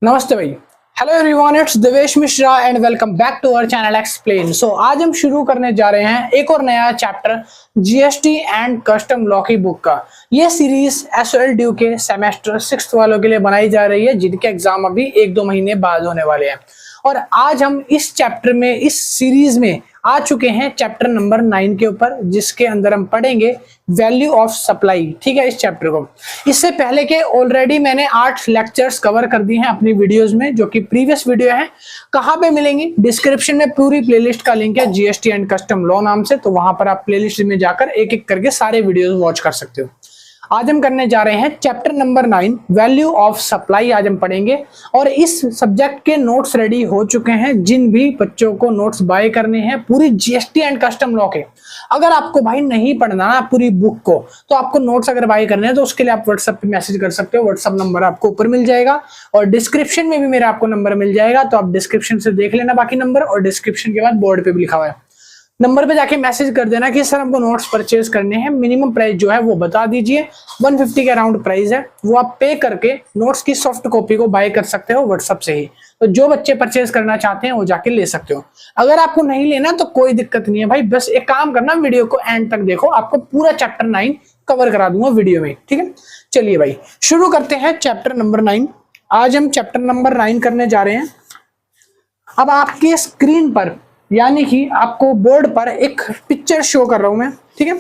नमस्ते भाई। Hello everyone, it's Devesh Mishra and welcome back to our channel explain. आज हम शुरू करने जा रहे हैं एक और नया chapter GST and custom law की बुक का। ये सीरीज एसओएल के सेमेस्टर 6 वालों के लिए बनाई जा रही है, जिनके एग्जाम अभी 1-2 महीने बाद होने वाले हैं। और आज हम इस चैप्टर में, इस सीरीज में आ चुके हैं चैप्टर नंबर 9 के ऊपर, जिसके अंदर हम पढ़ेंगे वैल्यू ऑफ सप्लाई। ठीक है, इस चैप्टर को इससे पहले के ऑलरेडी मैंने 8 लेक्चर्स कवर कर दिए हैं अपनी वीडियोस में, जो कि प्रीवियस वीडियो है। कहाँ पे मिलेंगी? डिस्क्रिप्शन में पूरी प्लेलिस्ट का लिंक है जीएसटी एंड कस्टम लॉ नाम से, तो वहां पर आप प्लेलिस्ट में जाकर एक एक करके सारे वीडियोस वॉच कर सकते हो। आज हम करने जा रहे हैं chapter number 9 value of supply. आज हम पढ़ेंगे और इस सब्जेक्ट के नोट्स रेडी हो चुके हैं। जिन भी बच्चों को नोट्स बाय करने हैं पूरी जीएसटी एंड कस्टम लॉ के, अगर आपको भाई नहीं पढ़ना ना पूरी बुक को, तो आपको नोट्स अगर बाय करने हैं तो उसके लिए आप व्हाट्सएप पे मैसेज कर सकते हो। व्हाट्सएप नंबर आपको ऊपर मिल जाएगा और डिस्क्रिप्शन में भी मेरा आपको नंबर मिल जाएगा, तो आप डिस्क्रिप्शन से देख लेना बाकी नंबर, और डिस्क्रिप्शन के बाद बोर्ड पे भी लिखा हुआ है, नंबर पे जाके मैसेज कर देना कि सर हमको नोट्स परचेज करने हैं। मिनिमम प्राइस जो है वो बता दीजिए, 150 के अराउंड प्राइस है, वो आप पे करके नोट्स की सॉफ्ट कॉपी को बाय कर सकते हो व्हाट्सएप से ही। तो जो बच्चे परचेज करना चाहते हैं वो जाके ले सकते हो। अगर आपको नहीं लेना तो कोई दिक्कत नहीं है भाई, बस एक काम करना, वीडियो को एंड तक देखो, आपको पूरा चैप्टर 9 कवर करा दूंगा वीडियो में। ठीक है, चलिए भाई शुरू करते हैं चैप्टर नंबर 9। आज हम चैप्टर नंबर 9 करने जा रहे हैं। अब आपके स्क्रीन पर, यानी कि आपको बोर्ड पर एक पिक्चर शो कर रहा हूं मैं। ठीक है,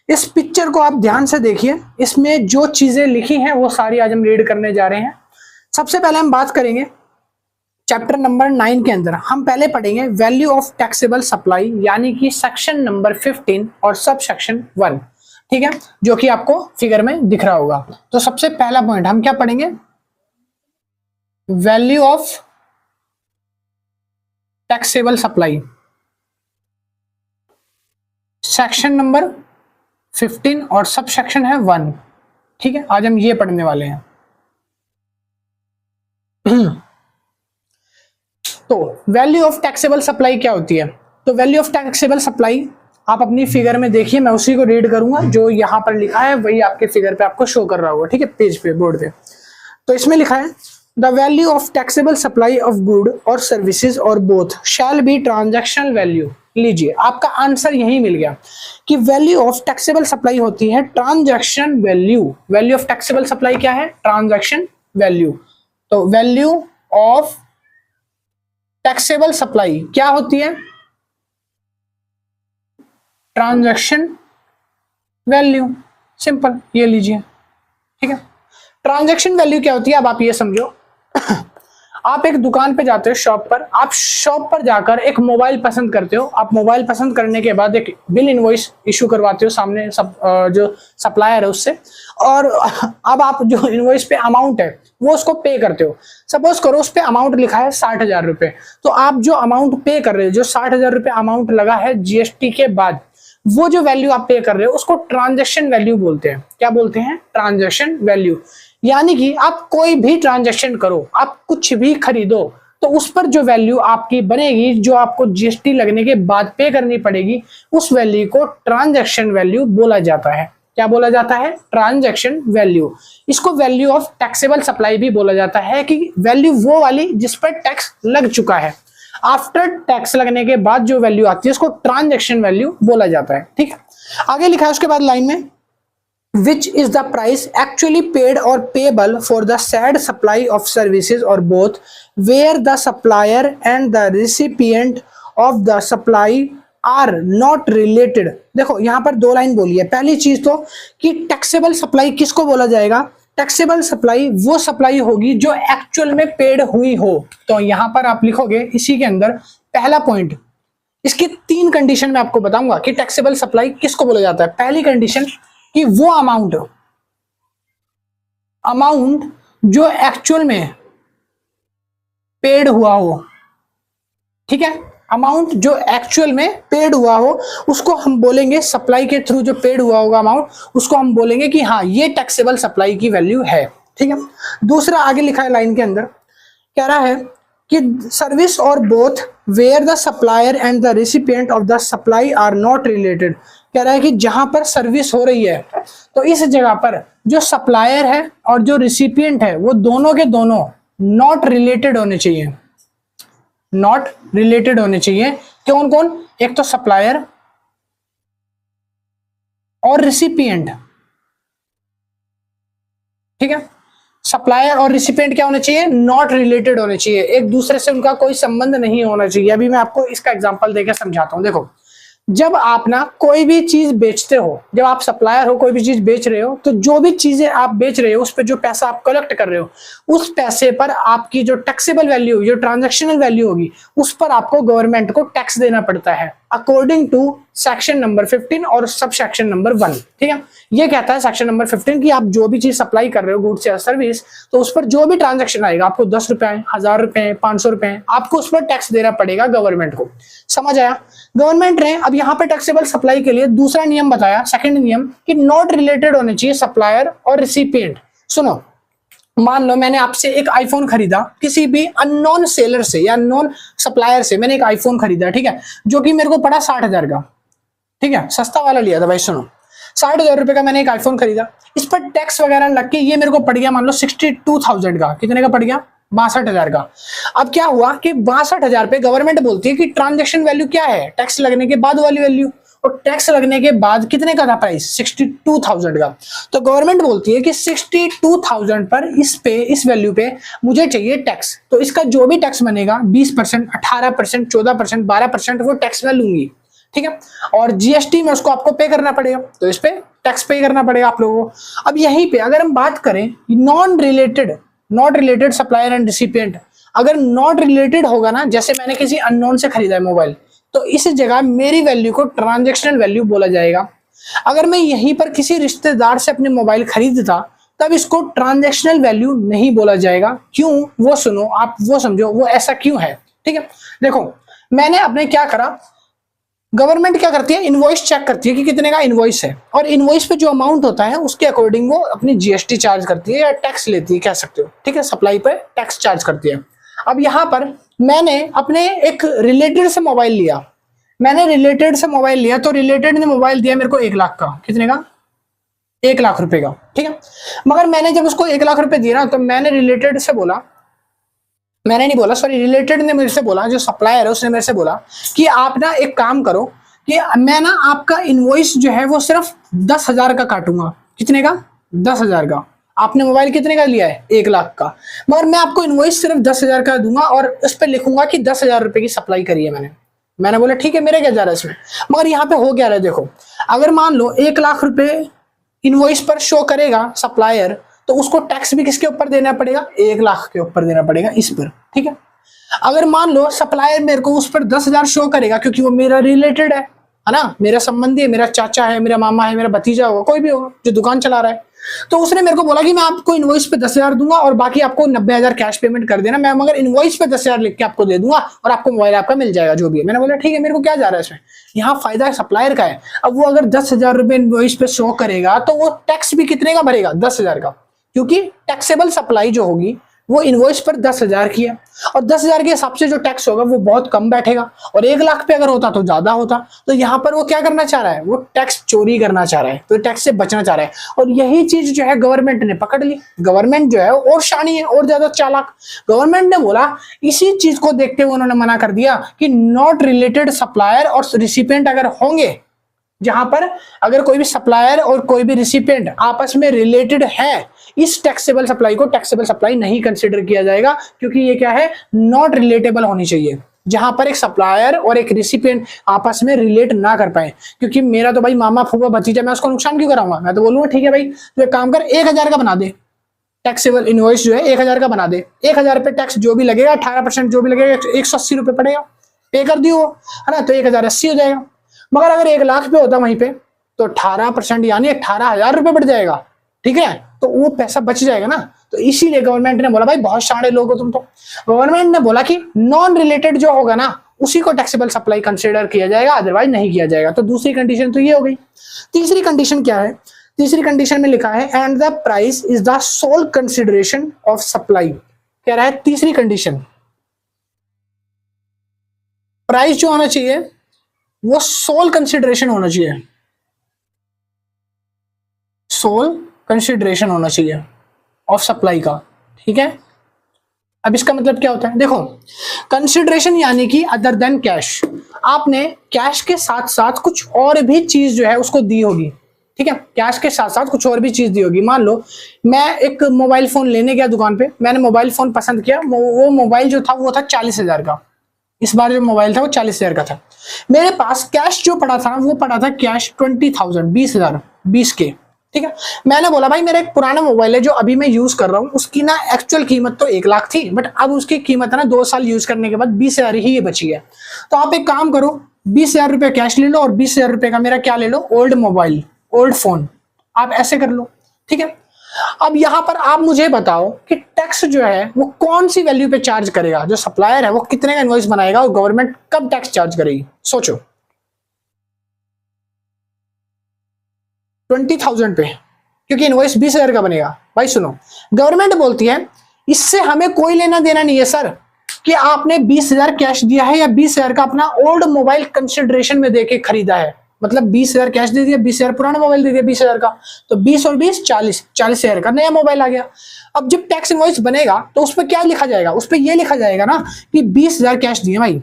इस पिक्चर को आप ध्यान से देखिए। इसमें जो चीजें लिखी हैं वो सारी आज हम रीड करने जा रहे हैं। सबसे पहले हम बात करेंगे चैप्टर नंबर 9 के अंदर हम पहले पढ़ेंगे वैल्यू ऑफ टैक्सेबल सप्लाई, यानी कि सेक्शन नंबर 15 और सब सेक्शन 1। ठीक है, जो कि आपको फिगर में दिख रहा होगा। तो सबसे पहला पॉइंट हम क्या पढ़ेंगे? Value of taxable supply, section number 15 और सब सेक्शन है 1। ठीक है, आज हम ये पढ़ने वाले हैं। तो वैल्यू ऑफ टैक्सेबल सप्लाई क्या होती है? तो वैल्यू ऑफ टैक्सेबल सप्लाई आप अपनी फिगर में देखिए, मैं उसी को रीड करूंगा, जो यहां पर लिखा है वही आपके फिगर पे आपको शो कर रहा होगा। ठीक है, पेज पे, बोर्ड पे। तो इसमें लिखा है the value of taxable supply of good और सर्विसेज और both shall be transactional value. लीजिए, आपका आंसर यही मिल गया कि वैल्यू ऑफ टैक्सेबल सप्लाई होती है transaction value. Value of taxable supply क्या है? Transaction value. तो वैल्यू ऑफ टैक्सेबल सप्लाई क्या होती है? Transaction value. सिंपल, ये लीजिए। ठीक है, ट्रांजैक्शन वैल्यू क्या होती है? अब आप ये समझो, आप एक दुकान पे जाते हो, शॉप पर, आप शॉप पर जाकर एक मोबाइल पसंद करते हो। आप मोबाइल पसंद करने के बाद एक बिल इनवॉइस इशू करवाते हो सामने जो सप्लायर है उससे, और अब आप जो इनवॉइस पे अमाउंट है वो उसको पे करते हो। सपोज करो उस पे अमाउंट लिखा है 60,000 रुपए, तो आप जो अमाउंट पे कर रहे हो, जो 60,000 रुपए अमाउंट लगा है जीएसटी के बाद, वो जो वैल्यू आप पे कर रहे हो उसको ट्रांजैक्शन वैल्यू बोलते हैं। क्या बोलते हैं? Transaction value. यानी कि आप कोई भी ट्रांजैक्शन करो, आप कुछ भी खरीदो, तो उस पर जो वैल्यू आपकी बनेगी, जो आपको जीएसटी लगने के बाद पे करनी पड़ेगी, उस वैल्यू को ट्रांजैक्शन वैल्यू बोला जाता है। क्या बोला जाता है? Transaction value. इसको वैल्यू ऑफ टैक्सेबल सप्लाई भी बोला जाता है, कि वैल्यू वो वाली जिस पर टैक्स लग चुका है। आफ्टर टैक्स लगने के बाद जो वैल्यू आती है उसको ट्रांजैक्शन वैल्यू बोला जाता है। ठीक है, आगे लिखा है उसके बाद लाइन में, which is the price actually paid or payable for the said supply of services or both, where the supplier and the recipient of the supply are not related। देखो यहां पर 2 लाइन बोली है। पहली चीज तो कि टैक्सेबल सप्लाई किसको बोला जाएगा? टैक्सेबल सप्लाई वो सप्लाई होगी जो एक्चुअल में पेड हुई हो। तो यहां पर आप लिखोगे इसी के अंदर पहला पॉइंट, इसकी 3 कंडीशन में आपको बताऊंगा कि टैक्सेबल सप्लाई किसको बोला जाता है। पहली कंडीशन कि वो अमाउंट जो एक्चुअल में पेड हुआ हो। ठीक है, अमाउंट जो एक्चुअल में पेड हुआ हो उसको हम बोलेंगे, सप्लाई के थ्रू जो पेड हुआ होगा अमाउंट, उसको हम बोलेंगे कि हाँ ये टैक्सेबल सप्लाई की वैल्यू है। ठीक है, दूसरा आगे लिखा है लाइन के अंदर, कह रहा है कि सर्विस और both where the supplier and the recipient of the supply are not related. कह रहा है कि जहां पर सर्विस हो रही है तो इस जगह पर जो सप्लायर है और जो रिसिपिएंट है वो दोनों के दोनों नॉट रिलेटेड होने चाहिए, नॉट रिलेटेड होने चाहिए। कौन कौन? एक तो सप्लायर और रिसिपिएंट, ठीक है। सप्लायर और रिसिपिएंट क्या होने चाहिए? नॉट रिलेटेड होने चाहिए, एक दूसरे से उनका कोई संबंध नहीं होना चाहिए। अभी मैं आपको इसका एग्जांपल देकर समझाता हूं। देखो, जब आप ना कोई भी चीज बेचते हो, जब आप सप्लायर हो, कोई भी चीज बेच रहे हो, तो जो भी चीजें आप बेच रहे हो उस पर जो पैसा आप कलेक्ट कर रहे हो, उस पैसे पर आपकी जो टैक्सेबल वैल्यू होगी, जो ट्रांजैक्शनल वैल्यू होगी, उस पर आपको गवर्नमेंट को टैक्स देना पड़ता है अकॉर्डिंग टू सेक्शन नंबर 15 और सब सेक्शन नंबर 1, ठीक है। ये कहता है सेक्शन नंबर 15 कि आप जो भी चीज सप्लाई कर रहे हो, गुड्स या सर्विस, तो उस पर जो भी ट्रांजैक्शन आएगा, आपको 10 रुपए, 1000 रुपए, 500 रुपए, आपको उस पर टैक्स देना पड़ेगा गवर्नमेंट को। समझ आया? गवर्नमेंट ने अब यहाँ पे टैक्सेबल सप्लाई के लिए दूसरा नियम बताया, सेकंड नियम, कि नॉट रिलेटेड होने चाहिए सप्लायर और रिसिपिएंट। सुनो, मान लो मैंने आपसे एक आईफोन खरीदा, किसी भी अननोन सेलर से या नॉन सप्लायर से मैंने एक आईफोन खरीदा, ठीक है, जो कि मेरे को पड़ा 60,000 का, ठीक है, सस्ता वाला लिया था भाई। सुनो, 60,000 रुपए का मैंने एक आईफोन खरीदा, इस पर टैक्स वगैरह लग के ये मेरे को पड़ गया मान लो 62,000 का। कितने का पड़ गया? 62,000 का। अब क्या हुआ कि 62,000 पे गवर्नमेंट बोलती है कि ट्रांजैक्शन वैल्यू क्या है, टैक्स लगने के बाद वाली वैल्यू, और टैक्स लगने के बाद कितने का था प्राइस? 62,000 का। तो गवर्नमेंट बोलती है कि 62,000 पर इस वैल्यू पे मुझे चाहिए टैक्स। तो इसका जो भी टैक्स बनेगा 20%, 18%, 14%, 12% वो टैक्स मैं लूंगी, ठीक है। और जीएसटी में उसको आपको पे करना पड़ेगा, तो इस पे टैक्स पे करना पड़ेगा आप लोगों को। अब यहीं पे अगर हम बात करें not related supplier and recipient, अगर नॉट रिलेटेड होगा ना, जैसे मैंने किसी अननोन से खरीदा है मोबाइल, तो इस जगह मेरी वैल्यू को ट्रांजैक्शनल वैल्यू बोला जाएगा। अगर मैं यहीं पर किसी रिश्तेदार से अपने मोबाइल खरीदता, तब इसको ट्रांजैक्शनल वैल्यू नहीं बोला जाएगा। क्यों? वो सुनो, आप वो समझो वो ऐसा क्यों है, ठीक है। देखो, मैंने अपने क्या करा, गवर्नमेंट क्या करती है, इनवॉइस चेक करती है कि कितने का इनवॉइस है, और इनवॉइस पे जो अमाउंट होता है उसके अकॉर्डिंग वो अपनी जीएसटी चार्ज करती है या टैक्स लेती है, कह सकते हो, ठीक है। सप्लाई पे टैक्स चार्ज करती है। अब यहाँ पर मैंने अपने एक रिलेटेड से मोबाइल लिया, तो रिलेटेड ने मोबाइल दिया मेरे को 1 लाख का। कितने का? 1 लाख रुपए का, ठीक है। मगर मैंने जब उसको 1 लाख रुपए दिया ना, तो मैंने रिलेटेड से बोला, मैंने नहीं बोला, सॉरी, रिलेटेड ने मेरे से बोला, जो सप्लायर है उसने मेरे से बोला कि आप ना एक काम करो कि मैं ना आपका इनवॉइस जो है वो सिर्फ 10,000 का काटूंगा। कितने का? 10,000 का। आपने मोबाइल कितने का लिया है? 1 लाख का, मगर मैं आपको इनवॉइस सिर्फ 10,000 का दूंगा और उस पर लिखूंगा कि 10,000 रुपए की सप्लाई करी है मैंने बोला ठीक है, मेरे क्या जा रहा है इसमें। मगर यहाँ पे हो क्या रहा है, देखो, अगर मान लो 1 लाख रुपए इनवॉइस पर शो करेगा सप्लायर, तो उसको टैक्स भी किसके ऊपर देना पड़ेगा? 1 लाख के ऊपर देना पड़ेगा, इस पर, ठीक है। अगर मान लो सप्लायर मेरे को उस पर 10,000 शो करेगा, क्योंकि वो मेरा रिलेटेड है ना, मेरा संबंधी है, मेरा चाचा है, मेरा मामा है, मेरा भतीजा होगा, कोई भी होगा जो दुकान चला रहा है, तो उसने मेरे को बोला कि मैं आपको इनवॉइस पे 10,000 दूंगा और बाकी आपको 90,000 कैश पेमेंट कर देना, मैं मगर इनवॉइस पे 10,000 लिख के आपको दे दूंगा और आपको मोबाइल आपका मिल जाएगा जो भी है। मैंने बोला ठीक है, मेरे को क्या जा रहा है इसमें, यहाँ फायदा सप्लायर का है। अब वो अगर 10,000 रुपए इनवॉइस पे शो करेगा, तो वो टैक्स भी कितने का भरेगा? 10,000 का, क्योंकि टैक्सेबल सप्लाई जो होगी वो इनवॉइस पर 10,000 की है, और 10,000 के हिसाब से जो टैक्स होगा वो बहुत कम बैठेगा, और 1 लाख पे अगर होता तो ज्यादा होता। तो यहाँ पर वो क्या करना चाह रहा है, वो टैक्स चोरी करना चाह रहा है, तो टैक्स से बचना चाह रहा है। और यही चीज जो है गवर्नमेंट ने पकड़ ली। गवर्नमेंट जो है और शानी है और ज्यादा चालाक। गवर्नमेंट ने बोला, इसी चीज को देखते हुए उन्होंने मना कर दिया कि नॉट रिलेटेड सप्लायर और रिसिपिएंट अगर होंगे, जहां पर अगर कोई भी सप्लायर और कोई भी रिसिपिएंट आपस में रिलेटेड है, इस टैक्सेबल सप्लाई को टैक्सेबल सप्लाई नहीं कंसीडर किया जाएगा, क्योंकि ये क्या है, नॉट रिलेटेबल होनी चाहिए। जहां पर एक सप्लायर और एक रिसिपिएंट आपस में रिलेट ना कर पाए, क्योंकि मेरा तो भाई मामा फूफा भतीजा, मैं उसको नुकसान क्यों कराऊंगा। मैं तो बोलूंगा ठीक है भाई, तो एक काम कर, 1,000 का बना दे, टैक्सेबल इनवॉइस जो है 1,000 का बना दे। 1,000 पे टैक्स जो भी लगेगा, 18% जो भी लगेगा, 180 रुपए पड़ेगा, पे कर दियो, है ना, तो 1,080 हो जाएगा। मगर अगर 1 लाख पे होता वहीं पे, तो 18% यानी 18,000 रुपए बढ़ जाएगा, ठीक है, तो वो पैसा बच जाएगा ना। तो इसीलिए गवर्नमेंट ने बोला, भाई बहुत शाणे लोग हो तुम तो, गवर्नमेंट ने बोला कि नॉन रिलेटेड जो होगा ना, उसी को टैक्सेबल सप्लाई कंसीडर किया जाएगा, अदरवाइज नहीं किया जाएगा। तो दूसरी कंडीशन तो ये हो गई। तीसरी कंडीशन क्या है? तीसरी कंडीशन में लिखा है, and the price is the sole consideration of supply. कह रहा है तीसरी कंडीशन, प्राइस जो होना चाहिए वो सोल कंसिडरेशन होना चाहिए, सोल कंसिडरेशन होना चाहिए ऑफ सप्लाई का, ठीक है। अब इसका मतलब क्या होता है, देखो कंसिडरेशन यानी कि अदर देन कैश, आपने कैश के साथ साथ कुछ और भी चीज जो है उसको दी होगी, ठीक है, कैश के साथ साथ कुछ और भी चीज दी होगी। मान लो मैं एक मोबाइल फोन लेने गया दुकान पे, मैंने मोबाइल फोन पसंद किया, वो मोबाइल जो था वो था 40,000 का, इस बार जो मोबाइल था वो 40,000 का था। मेरे पास कैश जो पड़ा था वो पड़ा था कैश 20,000, 20,000, 20 के, ठीक है। मैंने बोला भाई मेरा एक पुराना मोबाइल है जो अभी मैं यूज कर रहा हूँ, उसकी ना एक्चुअल कीमत तो 1 लाख थी, बट अब उसकी कीमत है ना 2 साल यूज करने के बाद 20,000 ही ये बची है। तो आप एक काम करो, 20,000 रुपये कैश ले लो और 20,000 रुपये का मेरा क्या ले लो, ओल्ड मोबाइल, ओल्ड फोन, आप ऐसे कर लो, ठीक है। अब यहां पर आप मुझे बताओ कि टैक्स जो है वो कौन सी वैल्यू पे चार्ज करेगा, जो सप्लायर है वो कितने का इनवॉइस बनाएगा और गवर्नमेंट कब टैक्स चार्ज करेगी, सोचो। 20,000 पे, क्योंकि इनवॉइस 20,000 का बनेगा। भाई सुनो, गवर्नमेंट बोलती है इससे हमें कोई लेना देना नहीं है सर, कि आपने 20,000 कैश दिया है या 20,000 का अपना ओल्ड मोबाइल कंसिडरेशन में देके खरीदा है, मतलब 20,000 कैश दे दिया, 20,000 पुराना मोबाइल दे दिया 20,000 का, तो 20 और 20 40, 40,000 का नया मोबाइल आ गया। अब जब टैक्स इनवॉइस बनेगा तो उस पर क्या लिखा जाएगा, उस पर यह लिखा जाएगा ना कि 20,000 कैश दिए भाई,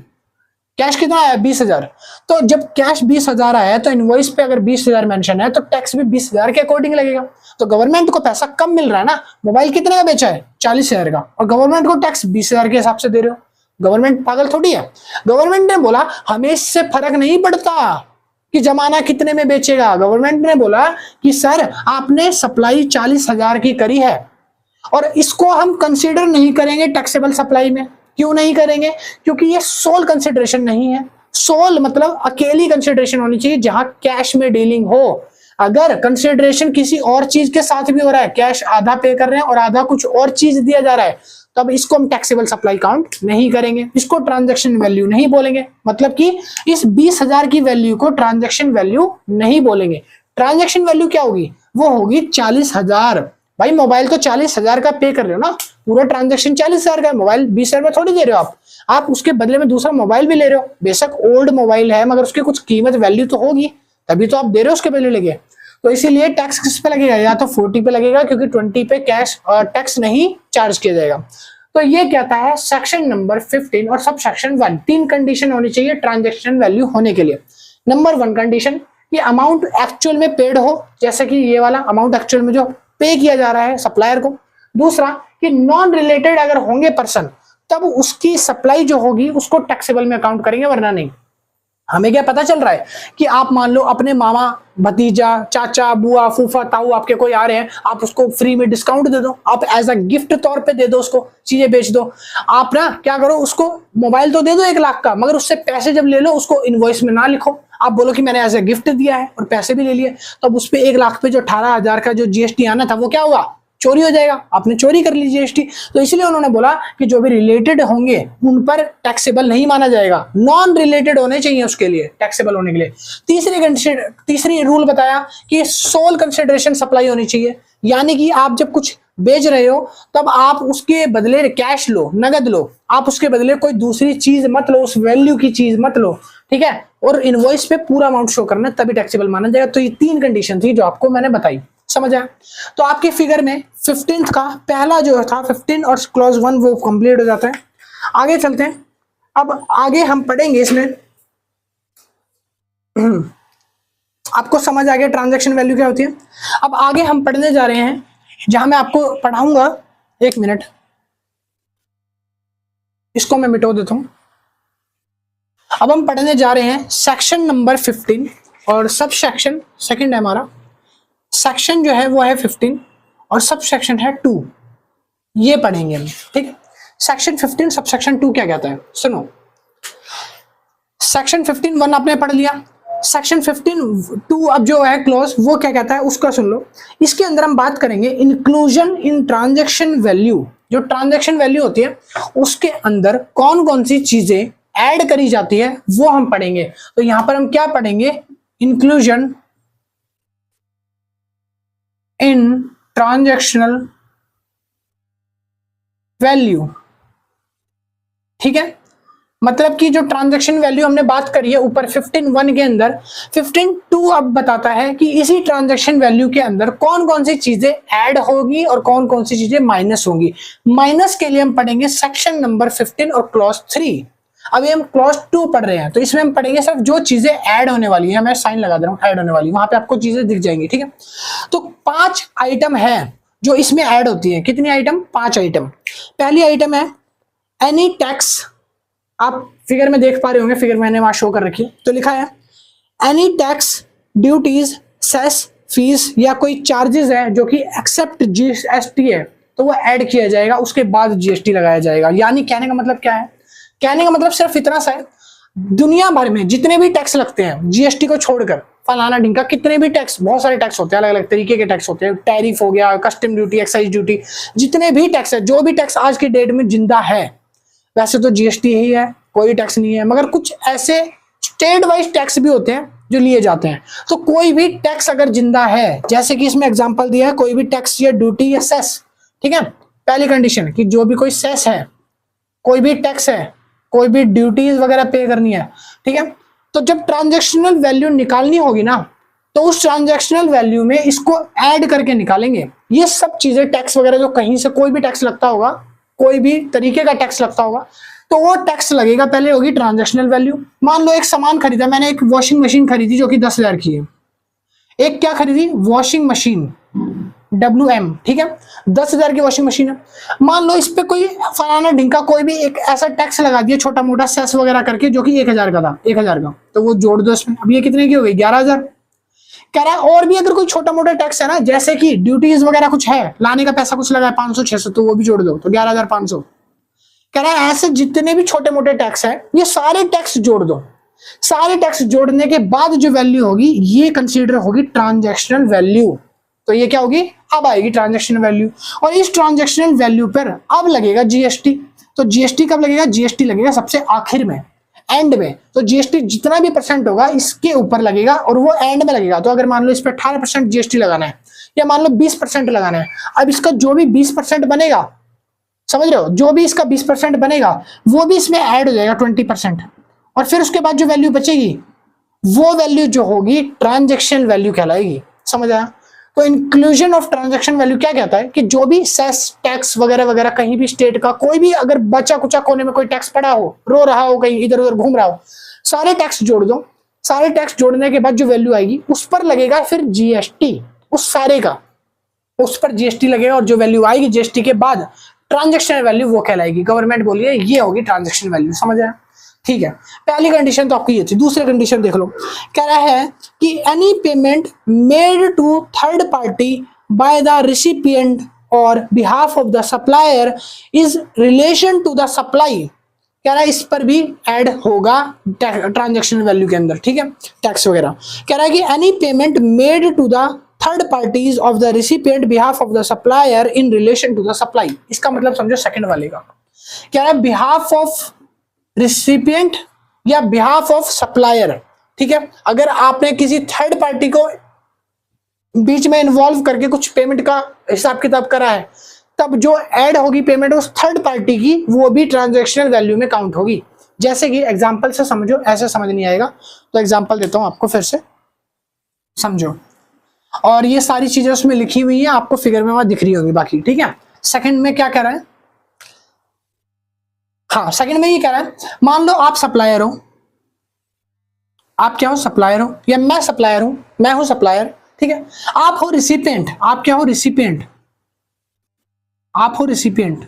कैश कितना आया 20,000, तो जब कैश 20,000 आया है तो इनवॉइस पे अगर 20,000 मेंशन है तो टैक्स भी 20,000 के अकॉर्डिंग लगेगा। तो गवर्नमेंट को पैसा कम मिल रहा है ना, मोबाइल कितने का बेचा है 40,000 का, और गवर्नमेंट को टैक्स 20,000 के हिसाब से दे रहे हो। गवर्नमेंट पागल थोड़ी है, गवर्नमेंट ने बोला हमें इससे फर्क नहीं पड़ता कि जमाना कितने में बेचेगा, गवर्नमेंट ने बोला कि सर आपने सप्लाई 40,000 की करी है और इसको हम कंसीडर नहीं करेंगे टैक्सेबल सप्लाई में। क्यों नहीं करेंगे, क्योंकि ये सोल कंसिडरेशन नहीं है। सोल मतलब अकेली कंसिडरेशन होनी चाहिए जहां कैश में डीलिंग हो। अगर कंसिडरेशन किसी और चीज के साथ भी हो रहा है, कैश आधा पे कर रहे हैं और आधा कुछ और चीज दिया जा रहा है, तब इसको हम टैक्सेबल सप्लाई काउंट नहीं करेंगे, इसको ट्रांजैक्शन वैल्यू नहीं बोलेंगे, मतलब कि इस 20,000 की वैल्यू को ट्रांजैक्शन वैल्यू नहीं बोलेंगे। ट्रांजैक्शन वैल्यू क्या होगी, वो होगी 40,000। भाई मोबाइल तो 40,000 का पे कर रहे हो ना, पूरा ट्रांजैक्शन 40,000 का है, मोबाइल 20,000 में थोड़ी दे रहे हो आप उसके बदले में दूसरा मोबाइल भी ले रहे हो, बेशक ओल्ड मोबाइल है मगर उसकी कुछ कीमत वैल्यू तो होगी, तभी तो आप दे रहे हो उसके बदले लेके। तो इसीलिए टैक्स किस पे लगेगा, या तो 40 पे लगेगा क्योंकि 20 पे कैश टैक्स नहीं चार्ज किया जाएगा। तो ये कहता है सेक्शन नंबर 15 और सब सेक्शन 1, 3 कंडीशन होनी चाहिए ट्रांजैक्शन वैल्यू होने के लिए। नंबर 1 कंडीशन, कि अमाउंट एक्चुअल में पेड हो, जैसे कि ये वाला अमाउंट एक्चुअल में जो पे किया जा रहा है सप्लायर को। दूसरा कि नॉन रिलेटेड अगर होंगे पर्सन, तब उसकी सप्लाई जो होगी उसको टैक्सेबल में अकाउंट करेंगे, वरना नहीं। हमें क्या पता चल रहा है कि आप मान लो अपने मामा, भतीजा, चाचा, बुआ, फूफा, ताऊ आपके कोई आ रहे हैं, आप उसको फ्री में डिस्काउंट दे दो, आप एज अ गिफ्ट तौर पे दे दो, उसको चीजें बेच दो। आप ना क्या करो, उसको मोबाइल तो दे दो 1 लाख का, मगर उससे पैसे जब ले लो उसको इनवॉइस में ना लिखो, आप बोलो कि मैंने एज अ गिफ्ट दिया है और पैसे भी ले लिए, तब उस पर 1 लाख पे जो 18,000 का जो जीएसटी आना था वो क्या हुआ, चोरी हो जाएगा, आपने चोरी कर ली जीएसटी। तो इसलिए उन्होंने बोला कि जो भी रिलेटेड होंगे उन पर टैक्सेबल नहीं माना जाएगा, नॉन रिलेटेड होने चाहिए उसके लिए टैक्सेबल होने के लिए। तीसरी रूल बताया कि सोल कंसिडरेशन सप्लाई होनी चाहिए, यानी कि आप जब कुछ बेच रहे हो तब आप उसके बदले कैश लो, नगद लो, आप उसके बदले कोई दूसरी चीज मत लो, उस वैल्यू की चीज मत लो, ठीक है, और इनवॉइस पे पूरा अमाउंट शो करना, तभी टैक्सेबल माना जाएगा। तो ये 3 कंडीशन थी जो आपको मैंने बताई, समझ आया। तो आपके फिगर में 15th का पहला जो था 15 और क्लॉज 1 वो कंप्लीट हो जाता है। आगे चलते हैं, अब आगे हम पढ़ेंगे इसमें आपको समझ आ गया ट्रांजैक्शन वैल्यू क्या होती है। अब आगे हम पढ़ने जा रहे हैं जहां मैं आपको पढ़ाऊंगा, 1 मिनट इसको मैं मिटो देता हूं। अब हम पढ़ने जा रहे हैं सेक्शन नंबर 15 और सब सेक्शन सेकंड है हमारा, सेक्शन जो है वो है 15 और सब सेक्शन है 2, ये पढ़ेंगे हम, ठीक है। सेक्शन 15 सब सेक्शन 2 क्या कहता है, सुनो। सेक्शन 15 1 आपने पढ़ लिया, सेक्शन 15 2 अब जो है क्लोज वो क्या कहता है उसका सुन लो। इसके अंदर हम बात करेंगे इंक्लूजन इन ट्रांजैक्शन वैल्यू, जो ट्रांजैक्शन वैल्यू होती है उसके अंदर कौन कौन सी चीजें ऐड करी जाती है वो हम पढ़ेंगे। तो यहां पर हम क्या पढ़ेंगे, इंक्लूजन इन ट्रांजैक्शनल वैल्यू, ठीक है। मतलब कि जो ट्रांजैक्शन वैल्यू हमने बात करी है ऊपर 15.1 के अंदर, 15.2 अब बताता है कि इसी ट्रांजैक्शन वैल्यू के अंदर कौन कौन सी चीजें ऐड होगी और कौन कौन सी चीजें माइनस होंगी। माइनस के लिए हम पढ़ेंगे सेक्शन नंबर 15 और क्लॉज 3। अभी हम क्लॉज 2 पढ़ रहे हैं, तो इसमें हम पढ़ेंगे सिर्फ जो चीजें ऐड होने वाली है, मैं साइन लगा दे रहा हूं, ऐड होने वाली, वहां पे आपको चीजें दिख जाएंगी, ठीक है। तो 5 आइटम है जो इसमें ऐड होती है। कितनी आइटम? 5 आइटम। पहली आइटम है एनी टैक्स, आप फिगर में देख पा रहे होंगे, फिगर मैंने वहां शो कर रखी है, तो लिखा है any tax, duties, cess, fees या कोई चार्जेस है जो कि एक्सेप्ट जीएसटी है, तो वो ऐड किया जाएगा, उसके बाद जीएसटी लगाया जाएगा। यानी कहने का मतलब क्या है? कहने का मतलब सिर्फ इतना सा है, दुनिया भर में जितने भी टैक्स लगते हैं जीएसटी को छोड़कर, फलाना ढिंका, कितने भी टैक्स, बहुत सारे टैक्स होते हैं, अलग अलग तरीके के टैक्स होते हैं, टैरिफ हो गया, कस्टम ड्यूटी, एक्साइज ड्यूटी, जितने भी टैक्स है, जो भी टैक्स आज की डेट में जिंदा है, वैसे तो जीएसटी ही है, कोई टैक्स नहीं है, मगर कुछ ऐसे स्टेट वाइज टैक्स भी होते हैं जो लिए जाते हैं। तो कोई भी टैक्स अगर जिंदा है, जैसे कि इसमें एग्जांपल दिया है, कोई भी टैक्स या ड्यूटी या सेस, ठीक है। पहली कंडीशन कि जो भी कोई सेस है, कोई भी टैक्स है, कोई भी ड्यूटीज वगैरह पे करनी है, ठीक है। तो जब ट्रांजैक्शनल वैल्यू निकालनी होगी ना, तो उस ट्रांजैक्शनल वैल्यू में इसको ऐड करके निकालेंगे। ये सब चीजें टैक्स वगैरह जो कहीं से कोई भी टैक्स लगता होगा, कोई भी तरीके का टैक्स लगता होगा, तो वो टैक्स लगेगा, पहले होगी ट्रांजैक्शनल वैल्यू। मान लो एक सामान खरीदा, मैंने एक वॉशिंग मशीन खरीदी जो कि 10,000 की है। एक क्या खरीदी? वॉशिंग मशीन, WM, ठीक है, 10,000 की वॉशिंग मशीन है। मान लो इस पे कोई फलाना ढिंका कोई भी एक ऐसा टैक्स लगा दिया छोटा मोटा सेस वगैरह करके, जो कि 1,000 का था, 1,000 का, तो वो जोड़ दो इसमें। अब ये कितने की हो गई? 11,000। कह रहा है और भी अगर कोई छोटा मोटा टैक्स है ना, जैसे कि ड्यूटीज वगैरह कुछ है, लाने का पैसा कुछ लगा है 500-600, तो वो भी जोड़ दो, तो 11,500। कह रहा है ऐसे जितने भी छोटे मोटे टैक्स है, ये सारे टैक्स जोड़ दो। सारे टैक्स जोड़ने के बाद जो वैल्यू होगी, ये कंसीडर होगी ट्रांजैक्शनल वैल्यू। तो ये क्या होगी? अब आएगी ट्रांजैक्शनल वैल्यू, और इस ट्रांजैक्शनल वैल्यू पर अब लगेगा जीएसटी। तो जीएसटी कब लगेगा? जीएसटी लगेगा सबसे आखिर में, एंड में। तो जीएसटी जितना भी परसेंट होगा इसके ऊपर लगेगा, और वो एंड में लगेगा। तो अगर मान लो इस पर 18% जीएसटी लगाना है, या मान लो 20% लगाना है, अब इसका जो भी 20% बनेगा, समझ रहे हो, जो भी इसका 20% बनेगा वो भी इसमें ऐड हो जाएगा 20%, और फिर उसके बाद जो वैल्यू बचेगी, वो वैल्यू जो होगी ट्रांजैक्शन वैल्यू कहलाएगी। समझ आया? तो इंक्लूजन ऑफ ट्रांजैक्शन वैल्यू क्या कहता है कि जो भी सेस, टैक्स वगैरह वगैरह, कहीं भी स्टेट का कोई भी अगर बचा कुचा कोने में कोई टैक्स पड़ा हो, रो रहा हो, कहीं इधर उधर घूम रहा हो, सारे टैक्स जोड़ दो। सारे टैक्स जोड़ने के बाद जो वैल्यू आएगी उस पर लगेगा फिर जीएसटी, उस सारे का उस पर जीएसटी लगेगा, और जो वैल्यू आएगी जीएसटी के बाद ट्रांजैक्शन वैल्यू वो कहलाएगी। गवर्नमेंट बोलिए ये होगी ट्रांजैक्शन वैल्यू। समझ आया? ठीक है, पहली कंडीशन तो आपकी ये थी। दूसरी कंडीशन देख लो, कह रहा है कि any payment made to third party by the recipient on behalf of the supplier is relation to the supply. कह रहा है इस पर भी ऐड होगा ट्रांजैक्शन वैल्यू के अंदर, ठीक है, टैक्स वगैरह। कह रहा है कि any payment made to the third parties of the recipient behalf of the supplier in relation to the supply. इसका मतलब समझो सेकंड वाले का। कह रहा है बिहाफ ऑफ रिसिपिएंट या बिहाफ ऑफ सप्लायर, ठीक है। अगर आपने किसी थर्ड पार्टी को बीच में इन्वॉल्व करके कुछ पेमेंट का हिसाब किताब करा है, तब जो ऐड होगी पेमेंट उस थर्ड पार्टी की, वो भी ट्रांजैक्शनल वैल्यू में काउंट होगी। जैसे कि एग्जांपल से समझो, ऐसे समझ नहीं आएगा तो एग्जांपल देता हूं आपको, फिर से समझो। और ये सारी चीजें उसमें लिखी हुई है, आपको फिगर में वहां दिख रही होगी बाकी, ठीक है। सेकंड में क्या कह रहा है? हाँ, सेकंड में ये कह रहा है, मान लो आप सप्लायर हो, आप क्या हो? सप्लायर हो, या मैं सप्लायर हूं, मैं हूं सप्लायर, ठीक है। आप हो रिसिपिएंट, आप क्या हो? रिसिपिएंट, आप हो रिसिपिएंट,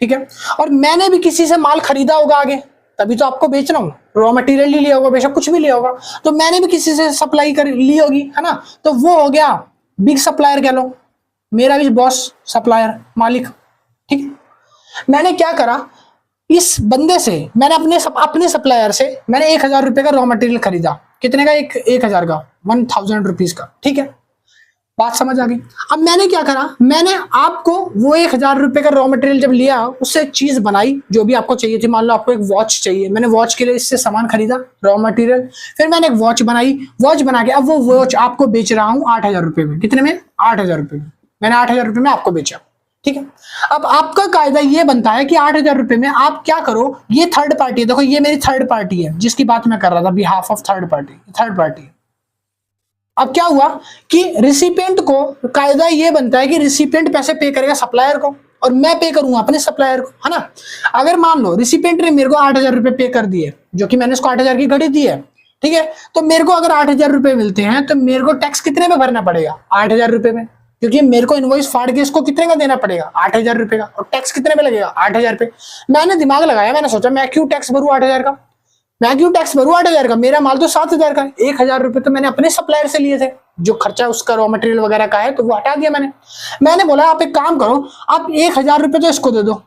ठीक है। और मैंने भी किसी से माल खरीदा होगा आगे, तभी तो आपको बेच रहा हूं। रॉ मटेरियल ही लिया होगा, बेशक कुछ भी लिया होगा, तो मैंने भी किसी से सप्लाई कर ली होगी, है ना। तो वो हो गया बिग सप्लायर कह लो, मेरा भी बॉस सप्लायर, मालिक, ठीक है। मैंने क्या करा, इस बंदे से मैंने अपने सप्लायर से मैंने 1,000 रुपए का रॉ मटेरियल खरीदा। कितने का? 1,000 का, 1,000 रुपीज का, ठीक है। बात समझ आ गई? अब मैंने क्या करा, मैंने आपको वो 1,000 रुपए का रॉ मटेरियल जब लिया, उससे चीज बनाई जो भी आपको चाहिए थी। मान लो आपको एक वॉच चाहिए, मैंने वॉच के लिए इससे सामान खरीदा, रॉ मटेरियल, फिर मैंने एक वॉच बनाई, वॉच बना के अब वो वॉच आपको बेच रहा हूं 8,000 रुपए में। कितने में? 8,000 रुपए में। मैंने 8,000 रुपए में आपको बेचा, ठीक है। अब आपका कायदा ये बनता है कि 8,000 रुपए में आप क्या करो, ये थर्ड पार्टी है, देखो ये मेरी थर्ड पार्टी है जिसकी बात मैं कर रहा था, behalf of third party, third party. अब क्या हुआ कि रिसिपिएंट को कायदा ये बनता है कि रिसिपिएंट पैसे पे करेगा सप्लायर को और मैं पे करूंगा अपने सप्लायर को, है ना। अगर मान लो रिसिपिएंट ने मेरे को 8,000 रुपए पे कर दिए, जो कि मैंने उसको 8,000 की घड़ी दी है, ठीक है, तो मेरे को अगर 8,000 रुपए मिलते हैं तो मेरे को टैक्स कितने में भरना पड़ेगा, 8,000 रुपए में, क्योंकि मेरे को इनवॉइस फाड़ के इसको कितने का देना पड़ेगा, 8,000 रुपए का, और टैक्स कितने में लगेगा, 8,000 रुपए। मैंने दिमाग लगाया, मैंने सोचा मैं क्यों टैक्स भरूं 8,000 का, मैं क्यों टैक्स भरूं 8,000 का, मेरा माल तो 7,000 का है, 1,000 रुपए तो मैंने अपने सप्लायर से लिए थे, जो खर्चा उसका रॉ मटेरियल वगैरह का है तो वो हटा दिया मैंने बोला आप एक काम करो, आप 1,000 रुपए तो इसको दे दो,